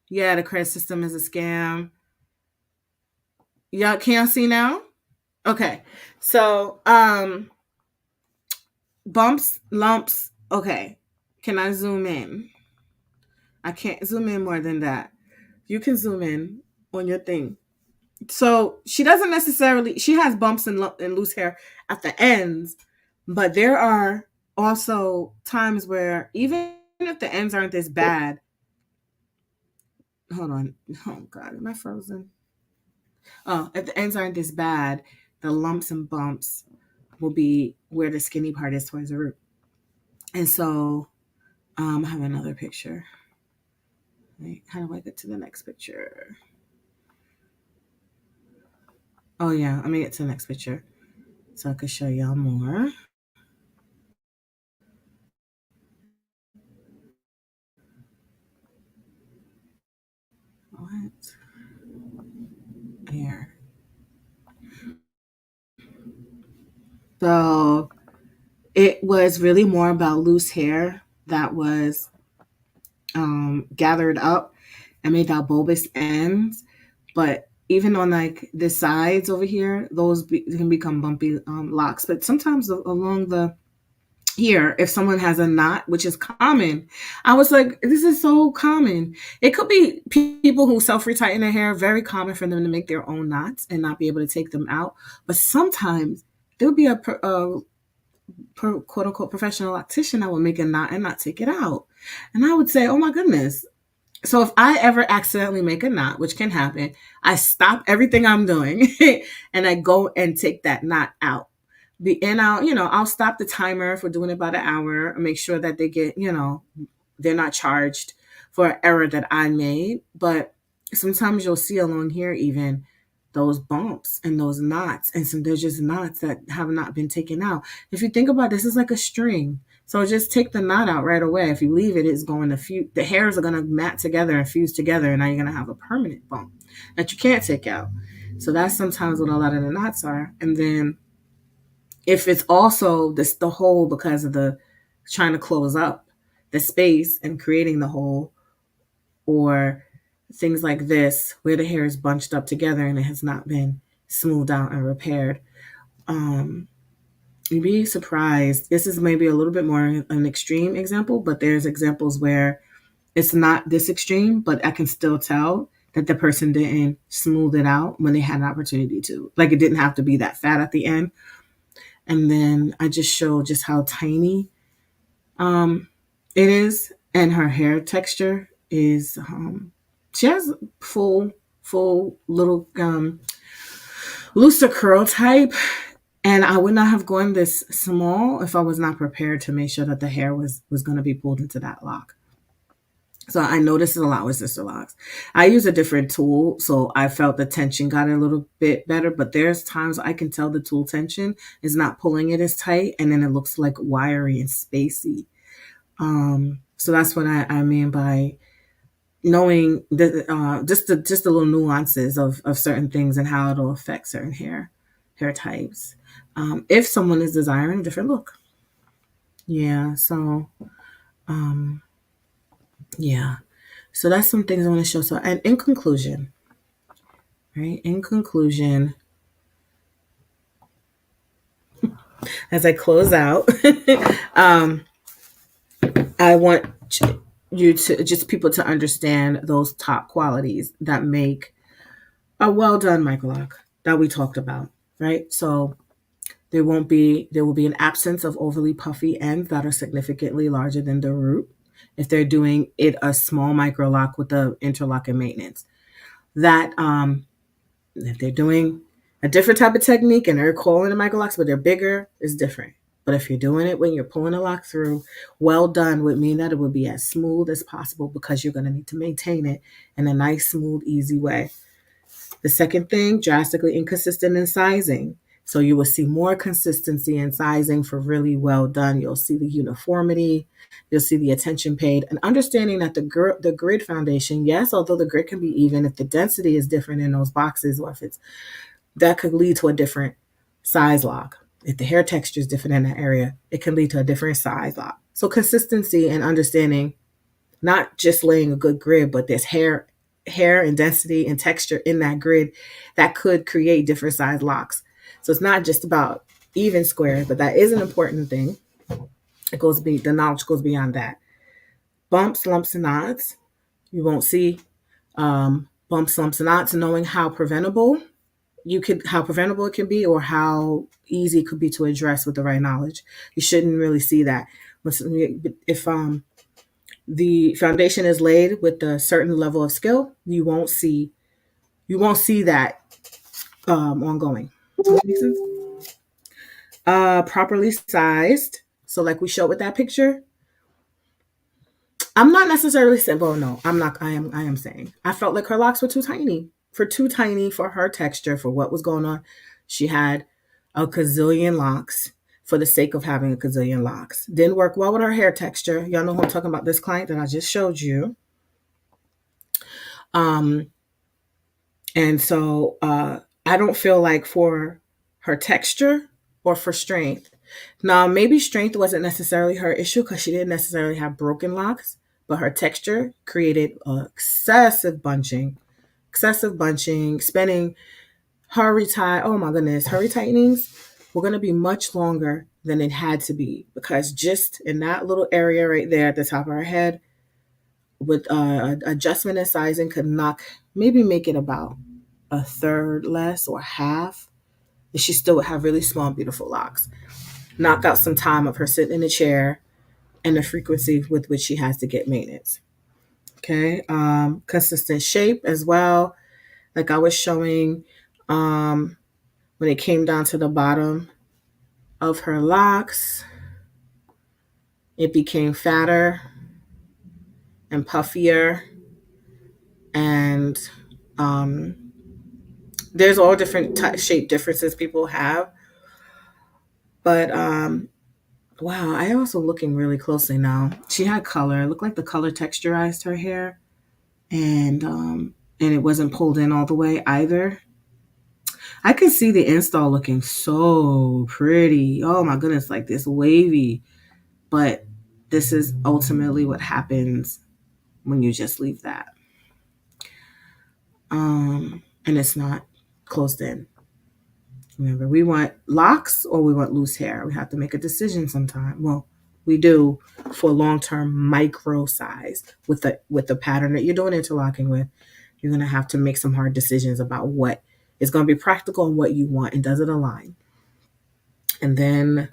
Yeah, the credit system is a scam. Y'all can y'all see now? Okay. So, Bumps, lumps. Okay. Can I zoom in? I can't zoom in more than that. You can zoom in on your thing. So she doesn't necessarily, she has bumps and loose hair at the ends, but there are also times where even if the ends aren't this bad, hold on. Oh God, am I frozen? Oh, if the ends aren't this bad, the lumps and bumps will be where the skinny part is towards the root. And so I have another picture. Wait, how do I get to the next picture? Oh yeah, I'm gonna get to the next picture so I can show y'all more. What? Here. So it was really more about loose hair that was gathered up and made that bulbous ends. But even on like the sides over here, can become bumpy locks. But sometimes along the here, if someone has a knot, which is common, I was like, this is so common. It could be people who self retighten their hair, very common for them to make their own knots and not be able to take them out. But sometimes there'll be a quote unquote professional optician that would make a knot and not take it out. And I would say, oh my goodness. So if I ever accidentally make a knot, which can happen, I stop everything I'm doing and I go and take that knot out. And I'll stop the timer if we're doing it about an hour, make sure that they get, they're not charged for an error that I made. But sometimes you'll see along here even those bumps and those knots, and there's just knots that have not been taken out. If you think about this, it's like a string. So just take the knot out right away. If you leave it, it's going to the hairs are going to mat together and fuse together, and now you're going to have a permanent bump that you can't take out. So that's sometimes what a lot of the knots are. And then if it's also the hole because of the trying to close up the space and creating the hole, or things like this where the hair is bunched up together and it has not been smoothed out and repaired. You'd be surprised. This is maybe a little bit more an extreme example, but there's examples where it's not this extreme, but I can still tell that the person didn't smooth it out when they had an opportunity to. Like, it didn't have to be that fat at the end. And then I just show just how tiny it is, and her hair texture is she has full little looser curl type, and I would not have gone this small if I was not prepared to make sure that the hair was going to be pulled into that lock. So I noticed it a lot with Sister Locks. I use a different tool, so I felt the tension got a little bit better, but there's times I can tell the tool tension is not pulling it as tight, and then it looks like wiry and spacey. So that's what I mean by knowing just the little nuances of certain things and how it'll affect certain hair types. If someone is desiring a different look. Yeah. So yeah. So that's some things I want to show. So, and in conclusion, right? In conclusion, as I close out, I want you to just people to understand those top qualities that make a well done microloc that we talked about, right? So there will be an absence of overly puffy ends that are significantly larger than the root if they're doing it a small microloc with the interlock and maintenance. That if they're doing a different type of technique and they're calling the microlocs, but they're bigger, is different. But if you're doing it when you're pulling a lock through, well done would mean that it would be as smooth as possible because you're going to need to maintain it in a nice, smooth, easy way. The second thing, drastically inconsistent in sizing. So you will see more consistency in sizing for really well done. You'll see the uniformity. You'll see the attention paid. And understanding that the grid foundation, yes, although the grid can be even, if the density is different in those boxes, or if it's, that could lead to a different size lock. If the hair texture is different in that area, it can lead to a different size lock. So consistency and understanding, not just laying a good grid, but there's hair and density and texture in that grid that could create different size locks. So it's not just about even squares, but that is an important thing. The knowledge goes beyond that. Bumps, lumps, and knots. You won't see bumps, lumps, and knots, knowing how preventable it can be, or how easy it could be to address with the right knowledge. You shouldn't really see that. If the foundation is laid with a certain level of skill, you won't see that ongoing. Does that make sense? Properly sized. So like we showed with that picture, I'm not necessarily saying, well, no, I'm not. I am saying I felt like her locks were too tiny for her texture, for what was going on. She had a gazillion locks for the sake of having a gazillion locks. Didn't work well with her hair texture. Y'all know who I'm talking about, this client that I just showed you. Um, and so I don't feel like for her texture or for strength. Now, maybe strength wasn't necessarily her issue because she didn't necessarily have broken locks, but her texture created excessive bunching, spending oh my goodness, her retightenings were going to be much longer than it had to be, because just in that little area right there at the top of her head, with adjustment and sizing, could maybe make it about a third less or half, and she still would have really small, beautiful locks. Knock out some time of her sitting in a chair and the frequency with which she has to get maintenance. Okay. Consistent shape as well. Like I was showing, when it came down to the bottom of her locks, it became fatter and puffier. And there's all different shape differences people have. But wow, I also looking really closely now. She had color. It looked like the color texturized her hair, and it wasn't pulled in all the way either. I could see the install looking so pretty. Oh my goodness, like this wavy. But this is ultimately what happens when you just leave that. And it's not closed in. Remember, we want locks or we want loose hair. We have to make a decision sometime. Well, we do for long-term micro size with the pattern that you're doing interlocking with. You're going to have to make some hard decisions about what is going to be practical and what you want, and does it align. And then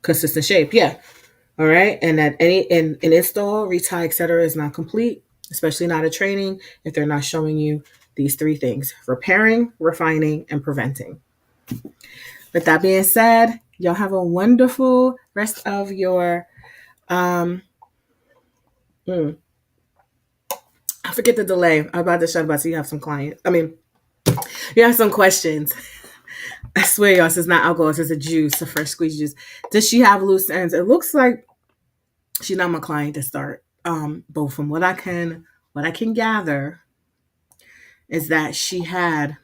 consistent shape. Yeah. All right. And that an install, retie, etc. is not complete, especially not a training, if they're not showing you these three things: repairing, refining, and preventing. With that being said, y'all have a wonderful rest of your I forget the delay. I'm about to shut up, so you have some clients. You have some questions. I swear, y'all, this is not alcohol. This is a juice, the fresh squeeze juice. Does she have loose ends? It looks like she's not my client to start. But from what I can gather, is that she had a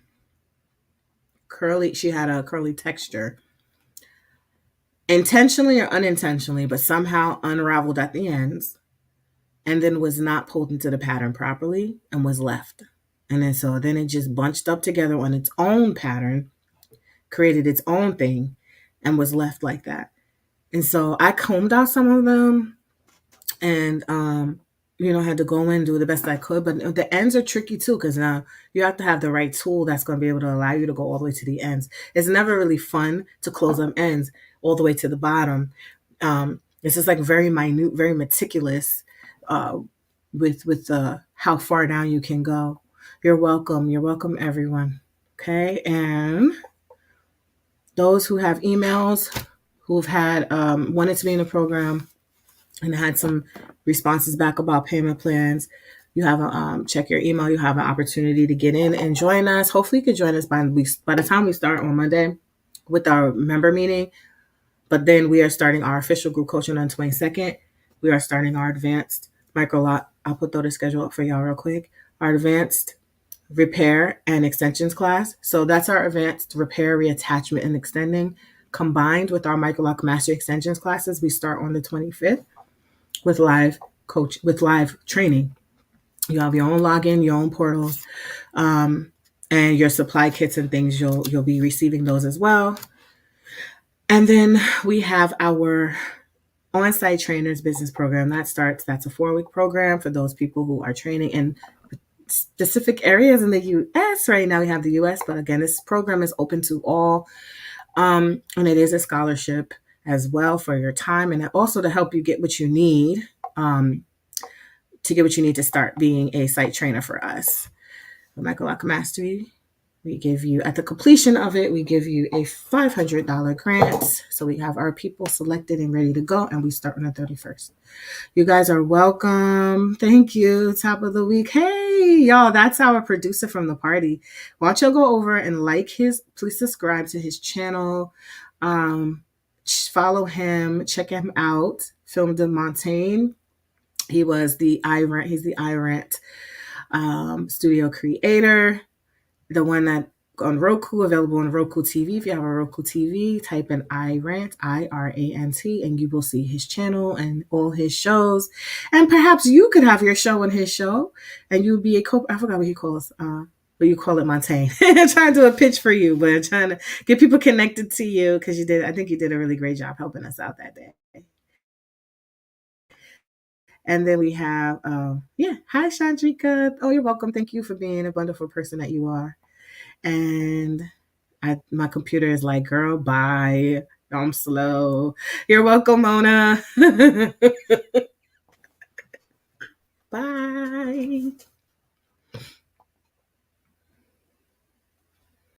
curly texture, intentionally or unintentionally, but somehow unraveled at the ends, and then was not pulled into the pattern properly and was left. And then it just bunched up together on its own pattern, created its own thing, and was left like that. And so I combed out some of them, and had to go in and do the best I could. But the ends are tricky too, because now you have to have the right tool that's going to be able to allow you to go all the way to the ends. It's never really fun to close them ends all the way to the bottom. It's just like very minute, very meticulous, with how far down you can go. You're welcome. You're welcome, everyone. Okay, and those who have emails, who've had wanted to be in the program and had some responses back about payment plans, you have a check your email. You have an opportunity to get in and join us. Hopefully, you could join us by the time we start on Monday with our member meeting. But then we are starting our official group coaching on the 22nd. We are starting our advanced Microloc. I'll put the schedule up for y'all real quick. Our advanced repair and extensions class. So that's our advanced repair, reattachment, and extending combined with our Microloc master extensions classes. We start on the 25th with live training. You have your own login, your own portals, and your supply kits and things. You'll be receiving those as well. And then we have our on-site trainers business program that's a 4-week program for those people who are training in specific areas in the US. Right now we have the US, but again, this program is open to all. And it is a scholarship as well for your time and also to help you get what you need, to get what you need to start being a site trainer for us. The Microloc Mastery, we give you, at the completion of it, we give you a $500 grant. So we have our people selected and ready to go, and we start on the 31st. You guys are welcome. Thank you. Top of the week. Hey, y'all, that's our producer from the party. Why don't you go over and please subscribe to his channel. Follow him, check him out. Film de Montaigne. He's the iRent studio creator. The one that on Roku, available on Roku TV. If you have a Roku TV, type in iRant, IRANT, and you will see his channel and all his shows. And perhaps you could have your show on his show, and you'd be I forgot what he calls, but you call it Montaigne. I'm trying to do a pitch for you, but I'm trying to get people connected to you because I think you did a really great job helping us out that day. And then we have, hi, Chandrika. Oh, you're welcome. Thank you for being a wonderful person that you are. And my computer is like, girl, bye. I'm slow. You're welcome, Mona. Bye.